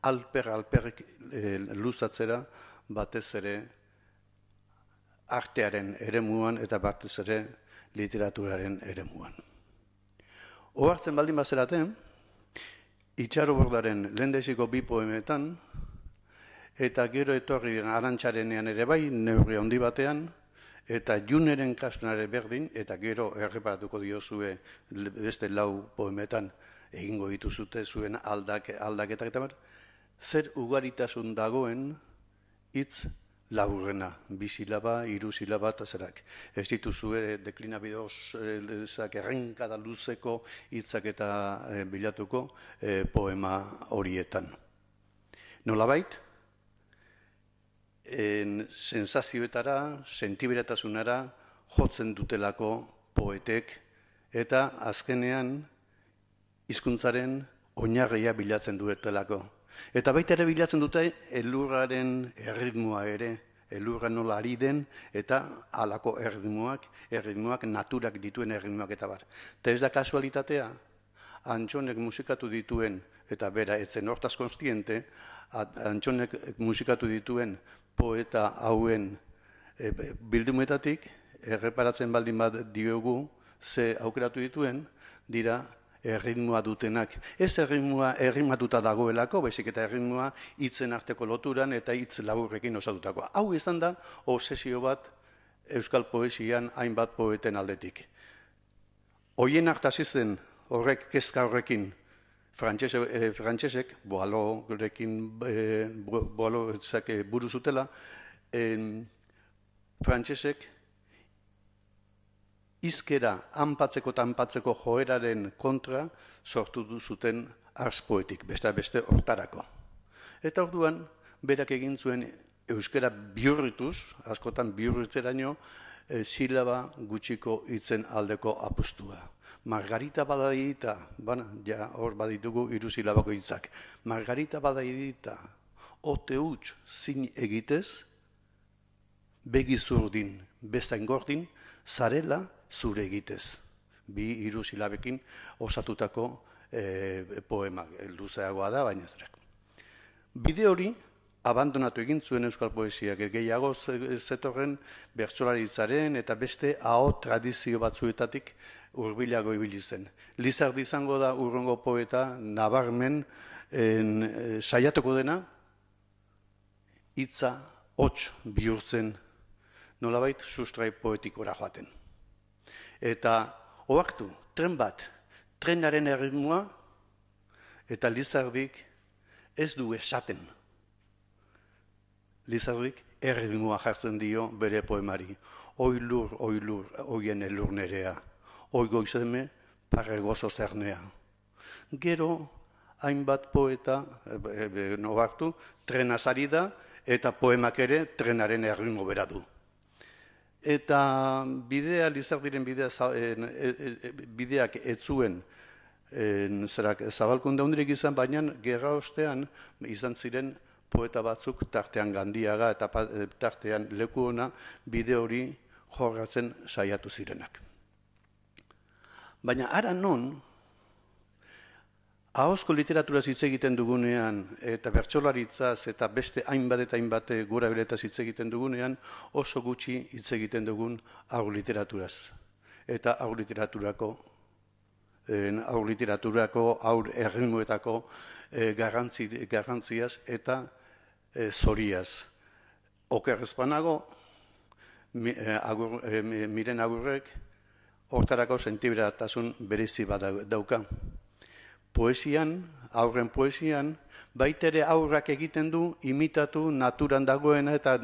alper luzatzera batez ere artearen eremuan eta batez ere literaturaren eremuan. Ohartzen baldin bazeraten, Itxaro Bordaren lehendabiziko 2 poemetan, eta gero etorri Arantxarenean ere bai, neurri handi batean, eta Juneren kasunare berdin, eta gero erreparatuko diozue beste 4 poemetan egingo dituzute zuen aldaketak eta bar, zer ugaritasun dagoen hitz laburrena, 2 silaba, 3 silaba eta zerak. Ez dituzue deklinabideoz errenkada luzeko hitzak eta bilatuko poema horietan. Nolabait, sensazioetara, sentiberatasunara jotzen dutelako poetek eta azkenean hizkuntzaren oinarria bilatzen dutelako. Eta baita ere bilatzen dute elurraren erritmoa ere, elurra nola ari den eta halako erritmoak naturak dituen erritmoak eta bar. Eta ez da kasualitatea, Antxonek musikatu dituen, eta bera etzen hortaz konstiente, Antxonek musikatu dituen poeta hauen bildumetatik, erreparatzen baldin bat diogu, ze aukeratu dituen, dira erritmoa dutenak. Ez erritmoa errimatuta dagoelako, baizik eta erritmoa hitzen arteko loturan eta hitz laburrekin osatutakoa. Hau izan da obsesio bat euskal poesian hainbat poeten aldetik. Hoien hartasizen horrek kezka horrekin frantsesek, Boalorekin buru zutela, frantsesek hizkera hanpatzeko joeraren kontra sortu zuten ars poetik, beste hortarako. Eta orduan, berak egin zuen euskera bihurrituz, askotan bihurritzeraino, silaba gutxiko hitzen aldeko apustua. Margarita badaidita, ja hor baditugu 3 silabako hitzak, Margarita badaidita, ote huts zin egitez, begi zurdin, bezain gordin, zarela zure egitez. 2-3 silabekin osatutako poema, luzeagoa da, baina zerak. Bide hori, abandonatu egin zuen euskal poesiak, gehiago zetorren bertsolaritzaren eta beste aho tradizio batzuetatik hurbilago ibili zen. Lizardi izango da urrengo poeta nabarmen saiatuko dena, hitza hots bihurtzen, nolabait sustrai poetikora joaten. Eta ohartu, trenaren erritmoa eta Lizardik ez du esaten. Lizardik erritmoa jartzen dio bere poemari. Oi lur, oien elur nerea. Oi goizeme, parre gozo zernea. Gero, hainbat poeta, ohartu, trenaz ari da, eta poemak ere trenaren erritmo bera du. Eta Lizardiren bideak ez zuen zabalkunde handirik izan, baina gerra ostean izan ziren poeta batzuk, tartean Gandiaga eta tartean Leku Ona, bide hori jorratzen saiatu zirenak. Baina ara non, ahozko literaturaz hitz egiten dugunean eta bertsolaritzaz eta beste hainbat gura beretaz hitz egiten dugunean oso gutxi hitz egiten dugun haur literaturaz. Eta haur literaturako, haur erritmoetako garrantziaz eta zoriaz. Okerrezpanago, Miren Agurrek hortarako sentiberatasun berezi bat dauka. Poesian, aurren poesian, baitere aurrak egiten du, imitatu naturan dagoena eta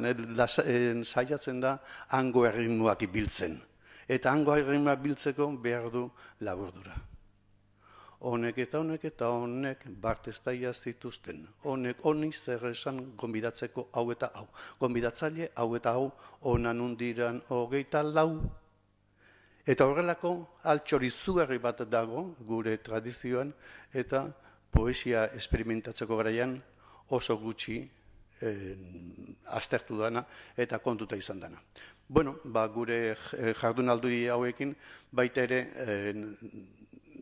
saiatzen da hango erritmoak biltzen. Eta hango erritmoak biltzeko behar du laburdura. Honek eta honek bart ez daia zituzten. Honek honi zer esan gonbidatzeko hau eta hau. Gonbidatzaile hau eta hau, honan undiran 24. Eta horrelako altxorizugarri bat dago gure tradizioan eta poesia esperimentatzeko garaian oso gutxi aztertu dana eta kontuta izan dana. Bueno, gure jardunaldi hauekin baita ere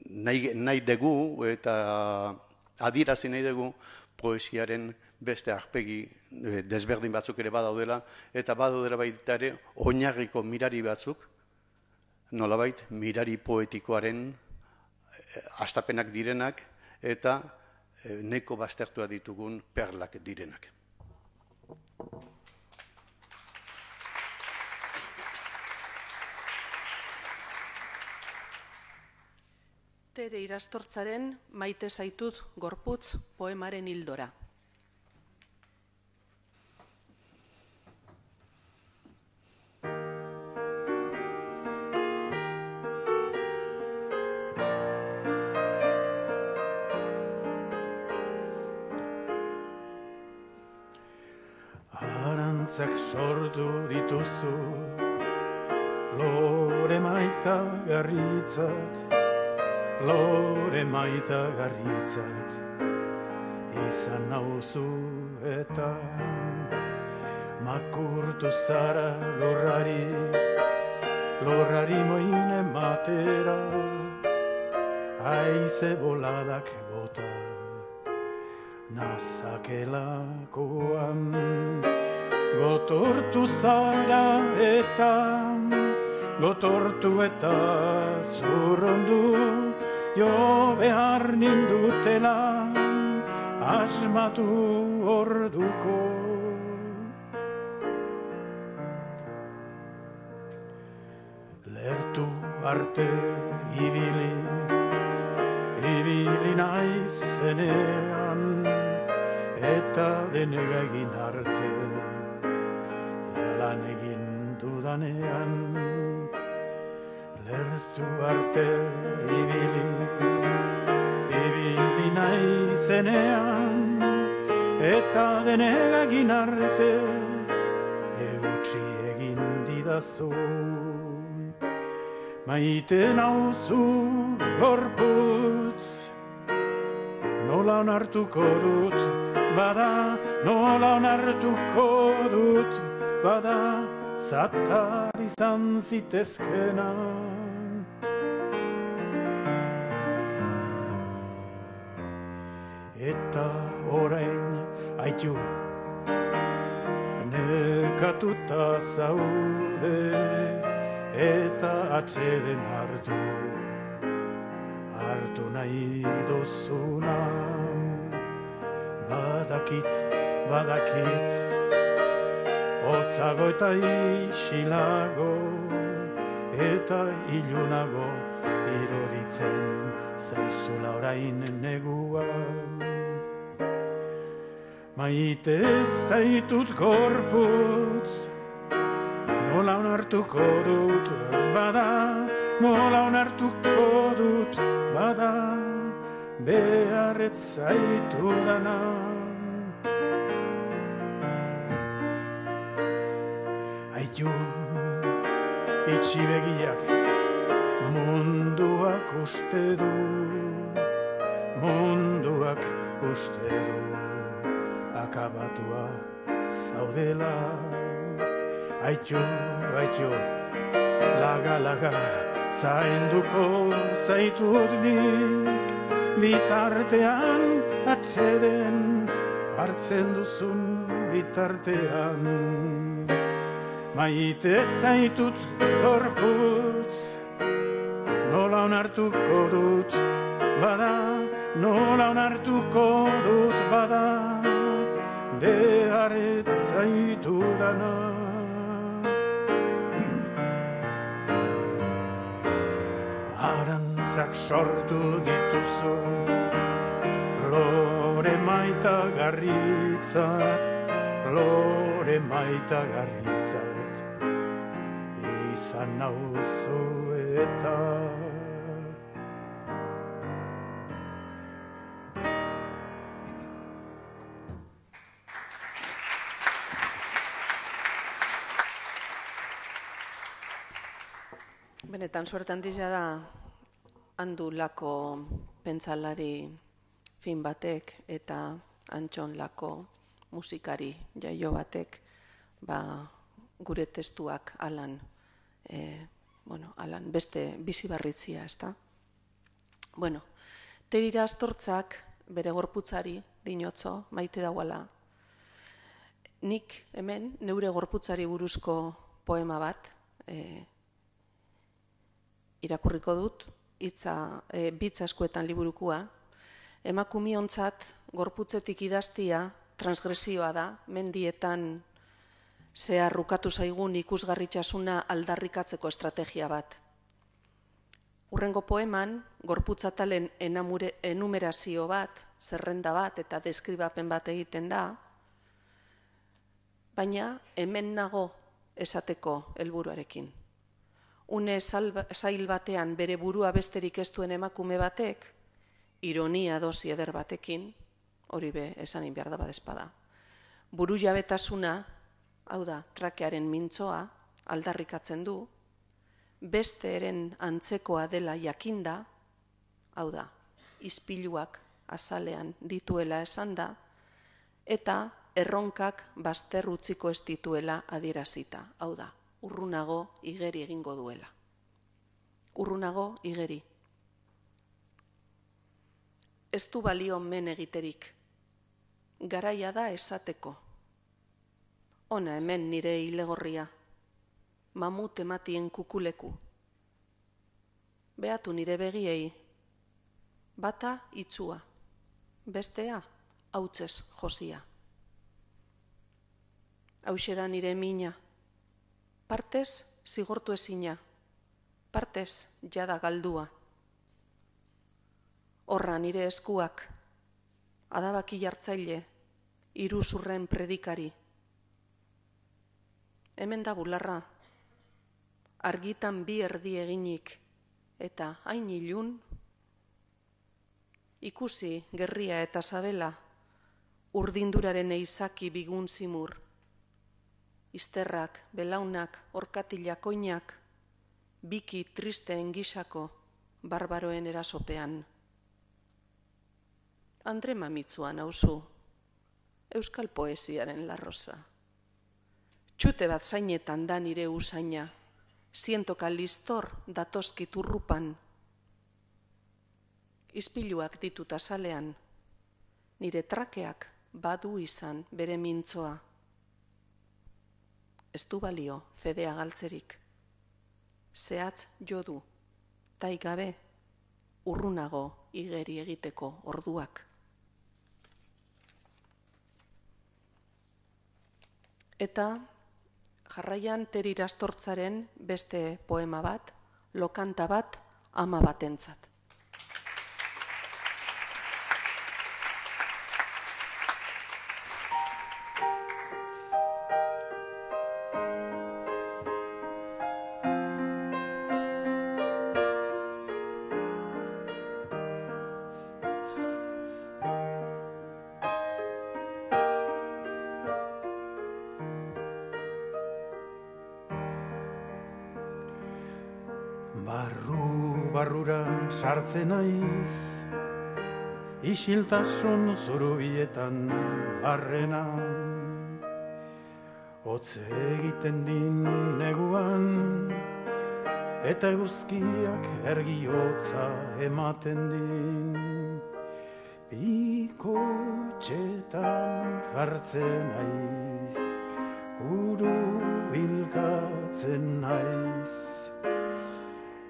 nahi dugu eta adierazi nahi dugu poesiaren beste aurpegi desberdin batzuk ere badaudela eta badaudela baita ere oinarriko mirari batzuk, nolabait mirari poetikoaren hastapenak direnak eta neko baztertua ditugun perlak direnak. Tere Irastortzaren Maite zaitut gorputz poemaren hildora. Arantzak sortu dituzu, lore maita garritzat, lore maita garritzat, izan nauzu eta makurtu zara lorrari, lorrari moin ematera, haize boladak bota, nazakelakoan. Gotortu zara eta, gotortu eta zurrondu, jo behar nindutela, asmatu orduko. Lertu arte ibili, ibili naizenean, eta denega egin arte, lan egin dudanean. Lertu arte ibili, ibili naizenean, eta denega egin arte, eutsi egin didazu. Maite nauzu gorputz, nola onartuko dut, bada, nola onartuko dut, bada, zatar izan zitezkena. Eta orain aitu, nekatuta zaude, eta atseden hartu, hartu nahi dozuna. Badakit, badakit, hotzago eta isilago, eta ilunago iruditzen zaizula orain negua. Maite zaitut gorputz, nola onartuko dut, bada, nola onartuko dut, bada, beharret zaitu dana. Aitu, itxi begiak, munduak uste du, munduak uste du, akabatua zaudela. Aitu, aitu, laga, laga, zainduko zaitut nik, bitartean atseden hartzen duzun bitartean. Maite zaitut gorputz, nola onartuko dut, bada, nola onartuko dut, bada, beharret zaitu dana. Arantzak sortu dituzu, lore maita garritzat, lore maita garritzat, izan nauzu eta. Benetan suerte handia da handulako pentsalari fin batek eta Antxon lako musikari jaio batek gure testuak alan beste bizibarritzia, ezta? Bueno, Terira Astortzak bere gorputzari dinotzo maite dauala. Nik hemen neure gorputzari buruzko poema bat irakurriko dut, bitza eskuetan liburukua. Emakumiontzat gorputzetik idaztia transgresioa da, mendietan zehar rukatu zaigun ikusgarritxasuna aldarrikatzeko estrategia bat. Hurrengo poeman, gorputzatalen enumerazio bat, zerrenda bat eta deskribapen bat egiten da, baina hemen nago esateko helburuarekin. Une zail batean bere burua besterik ez duen emakume batek, ironia dosi eder batekin, hori be esanin behar da badezpada. Buru jabetasuna hau da, trakearen mintzoa, aldarrikatzen du, besteeren antzekoa dela jakinda, hau da, ispiluak azalean dituela esan da, eta erronkak bazter utziko ez dituela adierazita, hau da, urrunago igeri egingo duela. Urrunago igeri. Ez du balio men egiterik, garaia da esateko. Ona hemen nire ilegorria, mamut ematien kukuleku. Beatu nire begiei, bata itzua, bestea hautzez josia. Hauxe da nire mina, partez zigortu ezina, partez jada galdua. Horra nire eskuak, adabaki jartzaile, iruzurren predikari. Hemen da bularra, argitan bi erdi eginik, eta hain ilun, ikusi gerria eta sabela, urdinduraren eizaki bigun zimur, izterrak, belaunak, orkatilak, oinak, biki tristeen gisako, barbaroen erasopean. Andre Mamitsua nauzu, euskal poesiaren larroza. Txute bat zainetan da nire usaina, zientoka listor datoskit urrupan. Ispiluak ditut azalean, nire trakeak badu izan bere mintzoa. Ez du balio fedea galtzerik, zehatz jodu, taigabe, urrunago igeri egiteko orduak. Eta jarraian Teri Irastortzaren beste poema bat, lokanta bat, ama batentzat. Barrura sartzen naiz, isiltasun zurubietan barrena. Hotze egiten din neguan, eta eguzkiak ergi hotza ematen din. Bikotxetan jartzen naiz, bilkatzen naiz.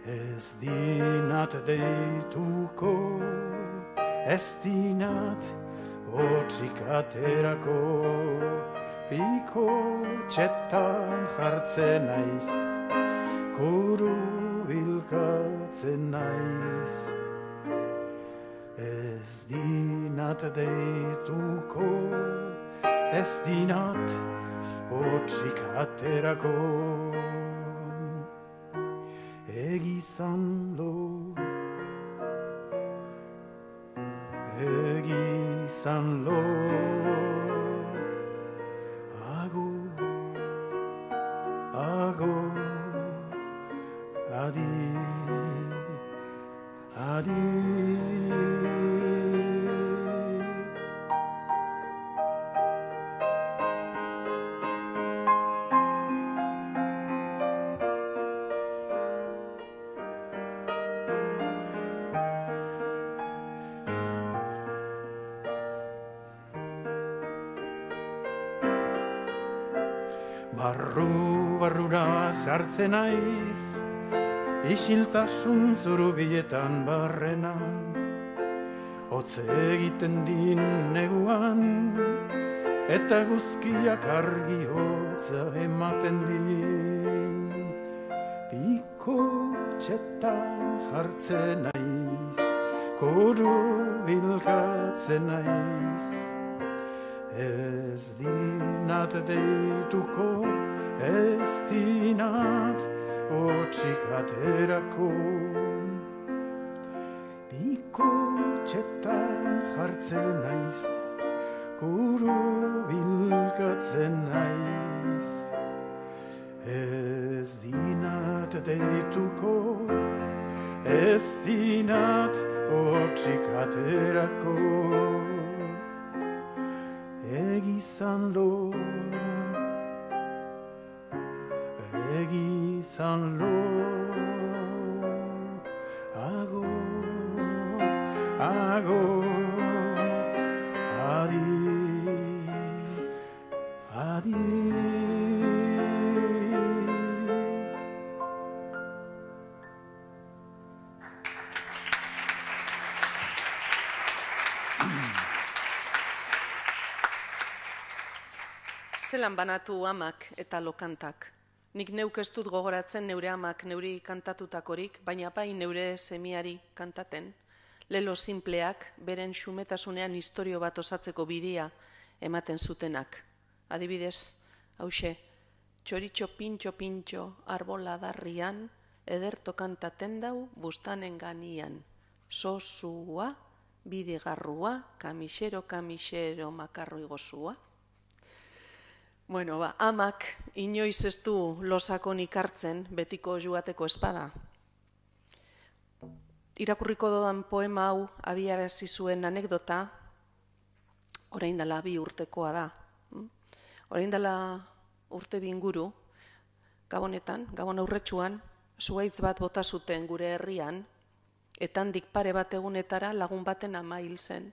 Ez dinat deituko, ez dinat hotsik aterako. Bikotxetan jartzen naiz, bilkatzen naiz. Ez dinat deituko, ez dinat hotsik aterako. Egizan lo, ago, adi, adi. Barrura sartzen naiz, isiltasun zurubietan barrena. Hotze egiten din neguan, eta guzkiak argi hotza ematen din. Bikotxetan jartzen naiz, bilkatzen naiz. Ez dinat deituko, ez dinat hotsik aterako. Bikotxetan jartzen naiz, kuru bilkatzen naiz. Ez dinat deituko, ez dinat hotsik aterako. Egizan lo, egizan lo, ago, ago, adi, adi. Zelan banatu amak eta lokantak. Nik neuk ez dut gogoratzen neure amak neuri kantatutakorik, baina bai neure semiari kantaten. Lelo simpleak, beren xumetasunean historio bat osatzeko bidea ematen zutenak. Adibidez, hause, txoritxo pintxo pintxo arbola darrian, ederto kantaten dau bustanen ganian. Sosua, bidigarrua, kamixero, kamixero, makarro igozua. Bueno, amak inoiz ez du losakon ikartzen betiko joateko espada. Irakurriko dodan poema hau abiarazi zuen anekdota, orain dela 2 urtekoa da. Orain dela urte 2 inguru, Gabonetan, Gabon aurretsuan, zuhaitz bat bota zuten gure herrian, eta handik pare bat egunetara lagun baten ama hil zen.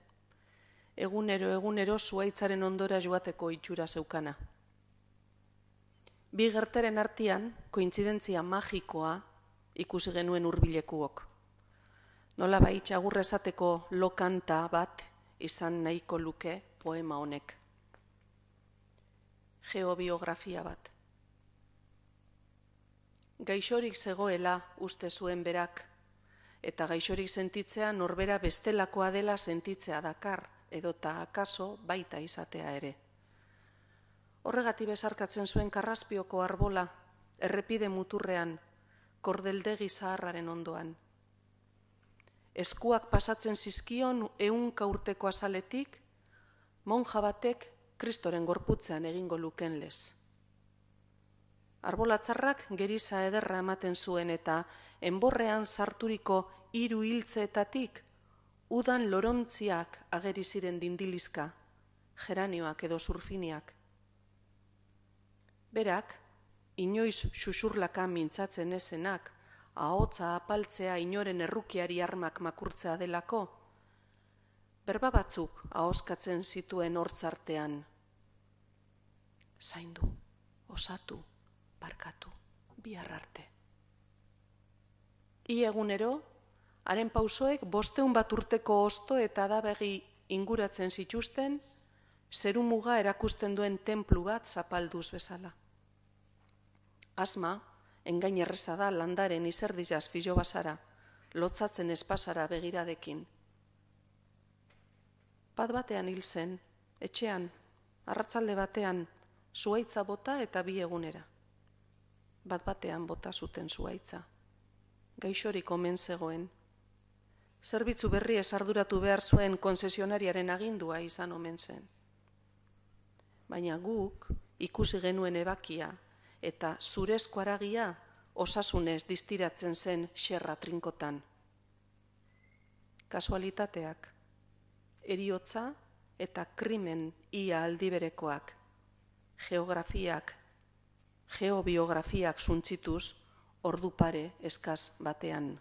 Egunero zuhaitzaren ondora joateko itxura zeukana. 2 gertaren artean, kointzidentzia magikoa ikusi genuen hurbilekuok. Nola bait agur esateko lokanta bat izan nahiko luke poema honek. Geobiografia bat. Gaixorik zegoela uste zuen berak, eta gaixorik sentitzea norbera bestelakoa dela sentitzea dakar, edota akaso baita izatea ere. Horregatik besarkatzen zuen Karraspioko arbola, errepide muturrean, kordeldegi zaharraren ondoan. Eskuak pasatzen zizkion 100 urteko azaletik, monja batek Kristoren gorputzean egingo luken lez. Arbolatzarrak geriza ederra ematen zuen eta enborrean sarturiko 3 hiltzeetatik udan lorontziak ageri ziren dindilizka, geranioak edo surfiniak. Berak, inoiz xuxurlaka mintzatzen ezenak, ahotsa apaltzea inoren errukiari armak makurtzea delako, berba batzuk ahoskatzen zituen hortzartean. Zaindu, osatu, barkatu, bihar arte. Egunero, haren pausoek 500 urteko osto eta adabegi inguratzen zituzten, zerumuga erakusten duen tenplu bat zapalduz bezala. Asma, engain erreza da landaren izerdizaz filo basara, lotzatzen espasara begiradekin. Bat batean hil zen, etxean, arratzalde batean, zuhaitza bota eta 2 egunera. Bat batean bota zuten zuhaitza. Gaixorik omen zegoen. Zerbitzu berri arduratu behar zuen konzesionariaren agindua izan omen zen. Baina guk ikusi genuen ebakia eta zurezko haragia osasunez distiratzen zen xerra trinkotan. Kasualitateak, heriotza eta krimen ia aldiberekoak, geobiografiak suntzituz ordu pare eskaz batean.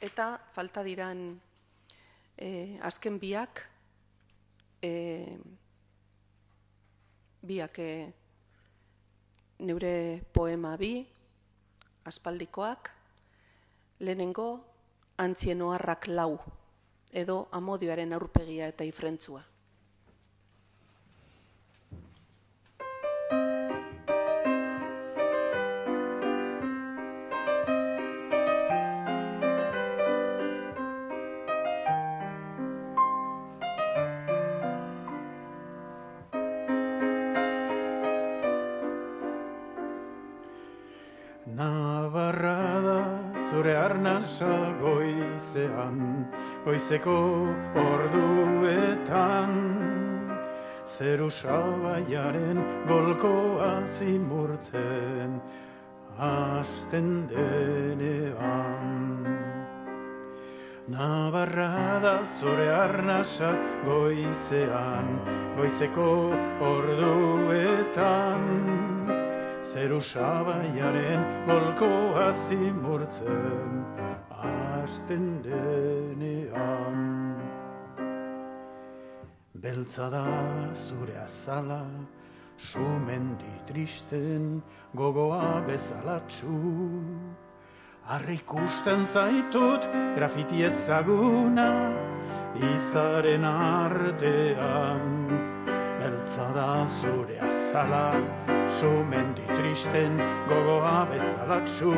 Eta falta diran azken biak neure poema 2, aspaldikoak, lehenengo Antzienoarrak 4, edo Amodioaren aurpegia eta ifrentzua. Navarra da zure arnasa goizean, goizeko orduetan, zeru sabaiaren golkoa zimurtzen, hasten denean. Nabarra da zure arnasa goizean, goizeko orduetan, zeru sabaiaren golkoa zimurtzen, hasten denean. Beltza da zure azala, sumendi tristen, gogoa bezalatxu. Arrikusten zaitut grafiti ezaguna, izaren artean. Beltza da zure azala, sumendi tristen, gogoa bezalatxu.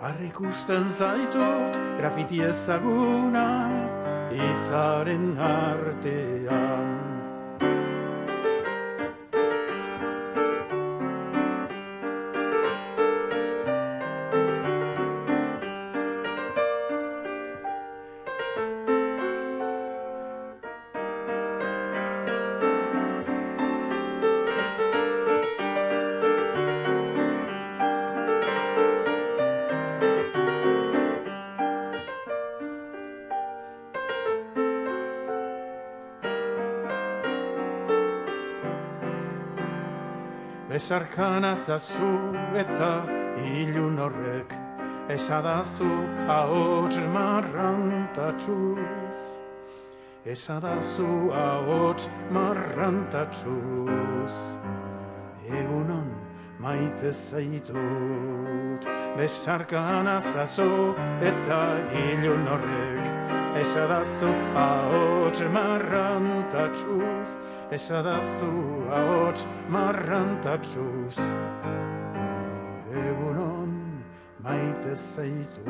Arrikusten zaitut grafiti ezaguna, izaren artean. Besarkan azazu eta ilun horrek, esadazu ahots marrantatxuz. Esadazu ahots marrantatxuz. Egunon maite zaitut. Besarkan azazu eta ilun horrek, esadazu ahots marrantatxuz. Esadazu ahots marrantatxuz, egunon maite zaitut.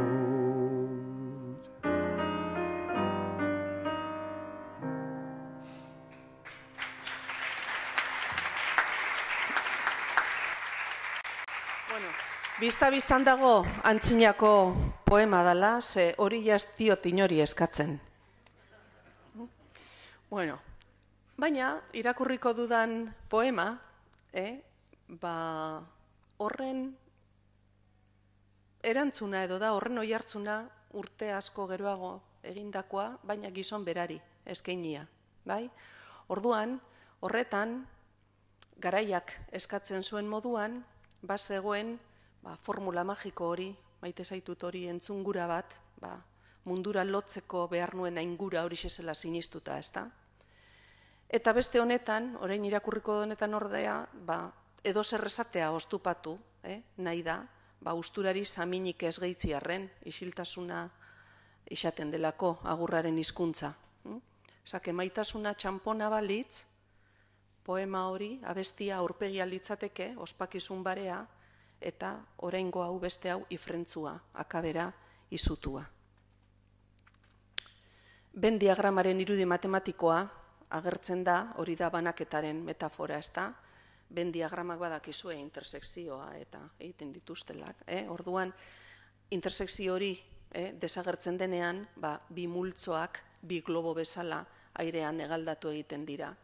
Bista-bistan dago antzinako poema dela, ze hori jaztiot inori eskatzen. Baina, irakurriko dudan poema, horren erantzuna edo da, horren oihartzuna urte asko geroago egindakoa, baina gizon berari eskainia. Orduan, horretan, garaiak eskatzen zuen moduan, bazegoen formula magiko hori, maite zaitut hori entzungura bat, mundura lotzeko behar nuen aingura hori zela sinistuta, ezta? Eta beste honetan, orain irakurriko honetan ordea, edo zer esatea oztupatu, nahi da, usturari saminik ez geitziarren, isiltasuna izaten delako agurraren hizkuntza. Zake, maitasuna txampona balitz, poema hori, abestia aurpegia litzateke, ospakizun barea, eta oraingo hau beste hau ifrentzua, akabera, izutua. Venn diagramaren irudi matematikoa, agertzen da, hori da banaketaren metafora, ez da? Venn diagramak badakizue intersekzioa eta egiten dituztelak. Orduan, intersekzio hori desagertzen denean, bi multzoak, bi globo bezala, airean egaldatu egiten dira.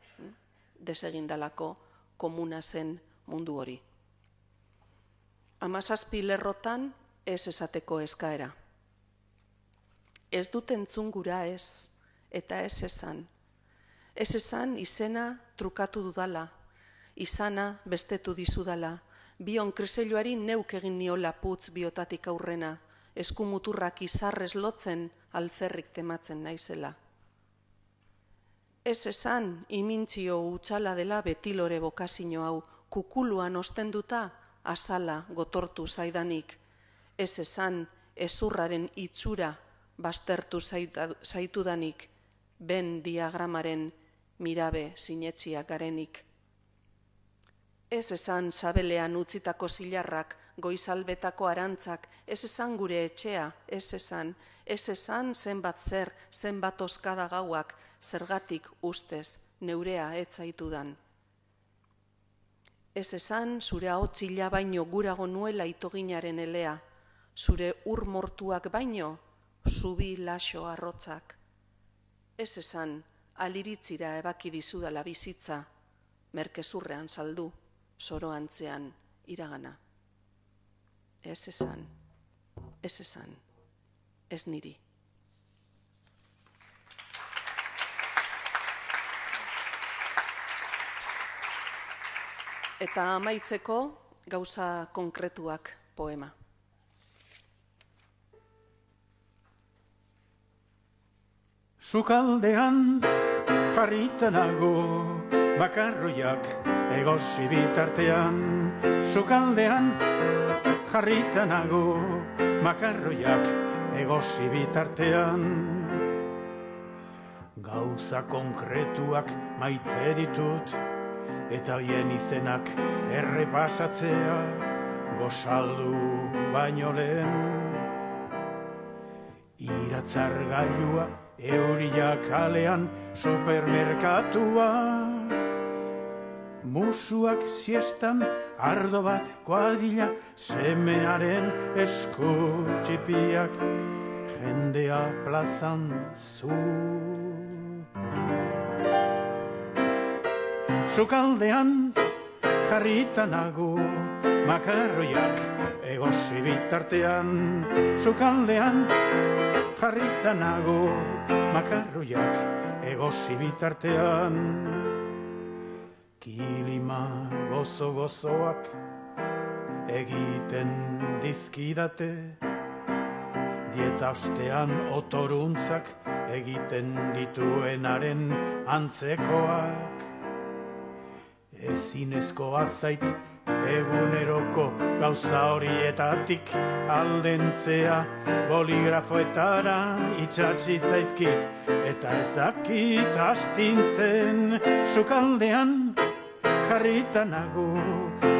Desegindalako komuna zen mundu hori. 17 lerrotan ez esateko eskaera. Ez dut entzungura ez, eta ez esan. Ez esan izena trukatu dudala, izana bestetu dizudala, bion kriseiluari neuk egin niola putz biotatik aurrena, eskumuturrak izarrez lotzen alferrik tematzen naizela. Ez esan imintzio utxala dela betilore bokazio hau, kukuluan ostenduta azala gotortu zaidanik. Ez esan ezurraren itxura baztertu zaitudanik, Venn diagramaren mirabe sinetziak garenik. Ez esan sabelean utzitako zilarrak, goizalbetako arantzak, ez esan gure etxea, ez esan zenbat zer, zenbat oskada gauak, zergatik ustez neurea etzaitudan. Ez esan zure ahotzila baino gurago nuela itoginaren elea, zure ur mortuak baino, zubi laxo arrotzak. Ez esan, aliritzira ebaki dizudala bizitza, merkezurrean saldu, zoroantzean iragana. Ez esan, ez niri. Eta amaitzeko gauza konkretuak poema. Sukaldean jarrita nago, makarroiak egosi bitartean. Sukaldean jarrita nago, makarroiak egosi bitartean. Gauza konkretuak maite ditut, eta hoien izenak errepasatzea gozaldu baino lehen. Iratzargailua euria kalean supermerkatua, musuak siestan ardo bat kuadrilla, semearen esku txipiak jendea plazan zu. Sukaldean jarrita nago, makarroiak egosi bitartean. Sukaldean jarrita nago, makarroiak egosi bitartean. Kilima gozo-gozoak egiten dizkidate, dieta ostean otoruntzak egiten dituenaren antzekoak. Ezinezkoa zait eguneroko gauza horietatik aldentzea, boligrafoetara itxatsi zaizkit eta ezakit astintzen. Sukaldean jarrita nago,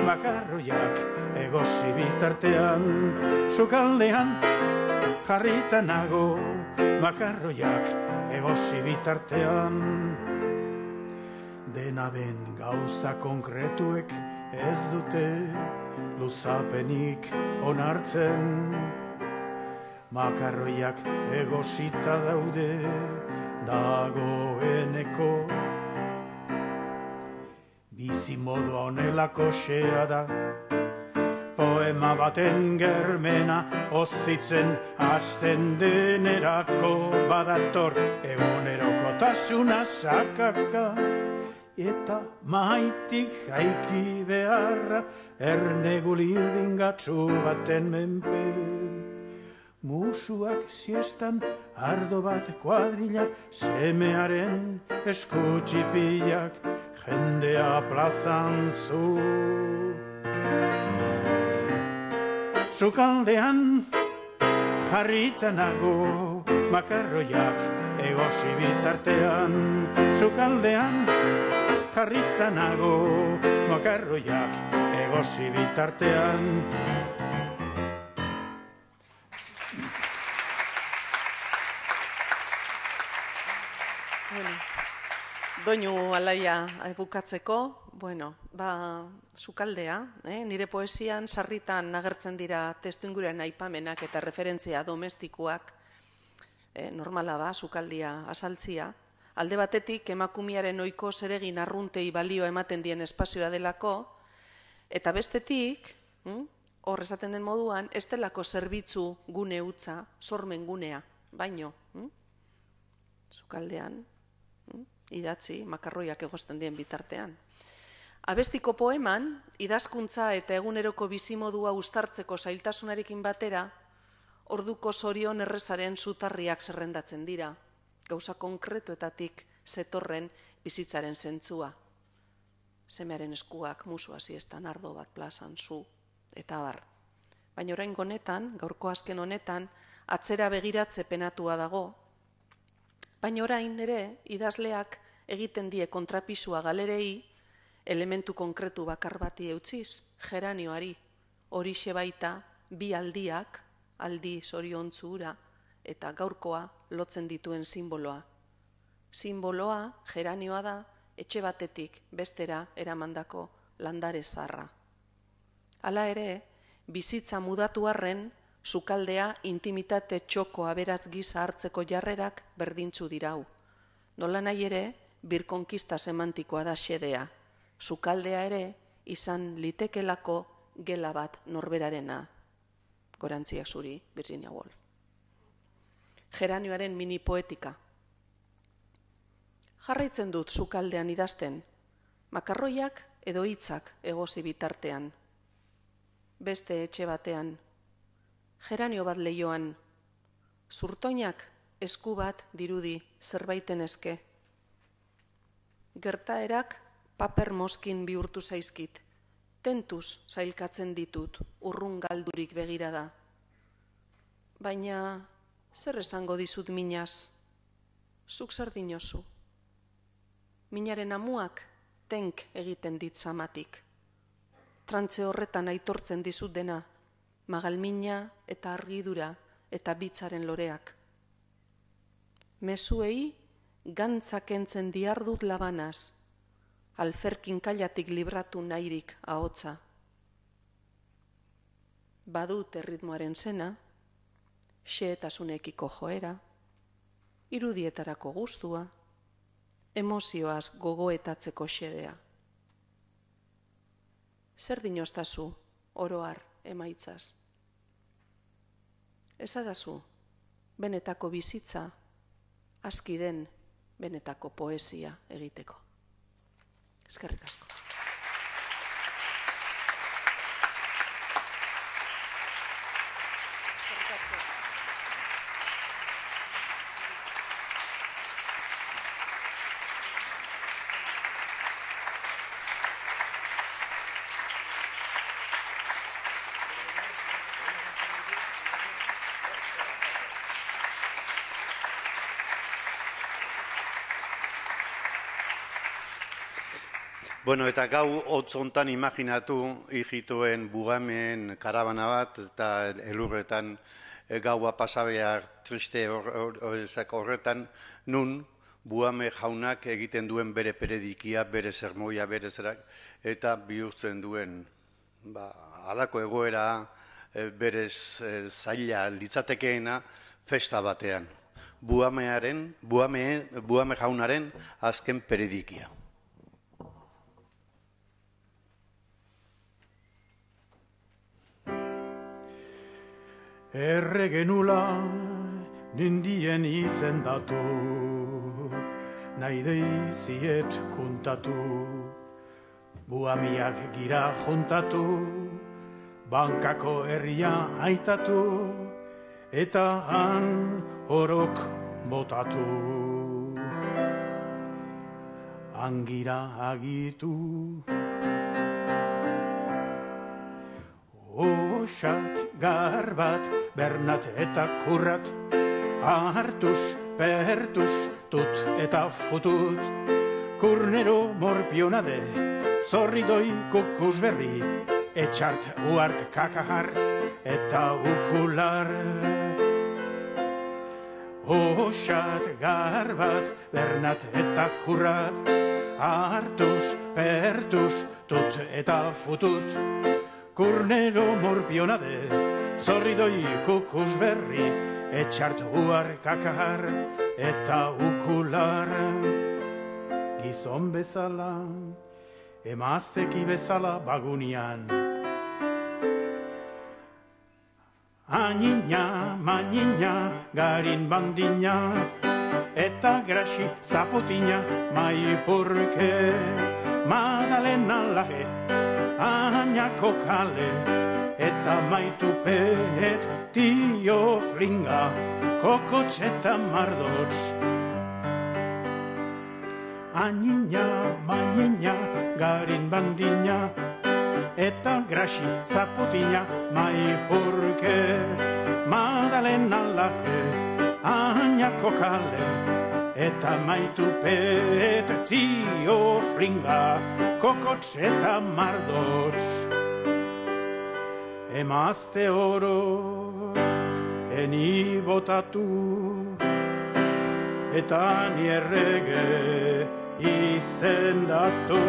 makarroiak egosi bitartean. Sukaldean jarrita nago, makarroiak egosi bitartean. Dena den gauza konkretuek ez dute luzapenik onartzen. Makarroiak egosita daude dagoeneko. Bizimodua honelako xea da, poema baten germena ozitzen hasten denerako badator egunerokotasuna sakaka. Eta maitik jaiki beharra ernegulirdingatsu baten menpe. Musuak siestan ardo bat kuadrilla, semearen eskutxipiak jendea plazan zu. Sukaldean jarrita nago, makarroiak egosi bitartean. Sukaldean jarrita nago, makarroiak egosi bitartean. Doinu alaia bukatzeko, sukaldea, nire poesian sarritan agertzen dira testuinguruan aipamenak eta referentzia domestikoak, normala sukaldia asaltzia. Alde batetik, emakumiaren ohiko zeregin arruntei balio ematen dien espazioa delako, eta bestetik, hor esaten den moduan, ez delako zerbitzu gune hutsa, sormen gunea, baino, sukaldean, idatzi, makarroiak egosten dien bitartean. Abestiko poeman, idazkuntza eta eguneroko bizimodua uztartzeko zailtasunarekin batera, orduko zorion errezaren zutarriak zerrendatzen dira, gauza konkretuetatik zetorren bizitzaren zentzua. Semearen eskuak musu hasiestan ardo bat plazan zu, eta bar. Baina orain honetan, gaurko azken honetan, atzera begiratze penatua dago, baina orain ere idazleak egiten die kontrapisua galerei, elementu konkretu bakar bati eutziz, geranioari, horixe baita bi aldiak, aldi zoriontzu hura, eta gaurkoa lotzen dituen simboloa. Simboloa, geranioa da, etxe batetik bestera eramandako landare zarra. Hala ere, bizitza mudatu arren, Sukaldea intimitate txoko aberatz gisa hartzeko jarrerak berdintzu dirau. Nola nahi ere, birkonkista semantikoa da xedea. Sukaldea ere, izan litekelako gela bat norberarena. Gorantziak zuri, Virginia Woolf. Geranioaren mini poetika. Jarraitzen dut sukaldean idazten, makarroiak edo hitzak egozi bitartean. Beste etxe batean, geranio bat leioan, zurtoinak esku bat dirudi zerbaiten eske. Gertaerak paper mozkin bihurtu zaizkit, tentuz zailkatzen ditut urrun galdurik begirada. Baina zer esango dizut minaz, zuk zer dinozu? Minaren amuak tenk egiten dit zamatik. Trantze horretan aitortzen dizut dena, magalmina eta argidura eta bitzaren loreak. Mezuei gantzak entzen diardut labanaz, alferkin kailatik libratu nahirik ahotsa. Badut erritmoaren zena, xehetasunekiko joera, irudietarako gustua, emozioaz gogoetatzeko xedea. Zer dinoztazu oroar emaitzaz? Esadazu, benetako bizitza, aski den benetako poesia egiteko. Eskerrik asko. Bueno, eta gau hotzontan imaginatu hijituen bugameen karabana bat eta elurretan gaua pasabear triste horretan nun buame jaunak egiten duen bere peredikia, bere sermoia, bere zerak, eta bihurtzen duen halako egoera berez zaila litzatekeena festa batean. Buame jaunaren azken peredikia. Erregenula nindien izendatu, nahi deiziet kuntatu, buamiak gira juntatu, bankako herria aitatu, eta han orok botatu. Angira agitu, osat garbat, Bernat eta kurrat, hartuz, pertuz, tut eta futut, kurnero morpionade, zorridoi kukus berri, etxart uart kakahar eta ukular. Osat garbat, Bernat eta kurrat, hartuz, pertuz, tut eta futut, kurnero morpionade, zorridoi kukus berri, etxart uar kakahar eta ukular. Gizon bezala, emazteki bezala bagunian. Anina, manina, garin bandina, eta grasi zapotina, maipurke, Madalena laje, Añako kale, eta maitupet, tio flinga, kokotxeta mardots. Anina, manina, garin bandina, eta grasi zaputina, maipurke, Madalena laje, Añako kale, eta maitupet, tio flinga, kokotxeta mardots. Emazte oro, eni botatu, eta ni errege izendatu.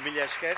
Mila esker.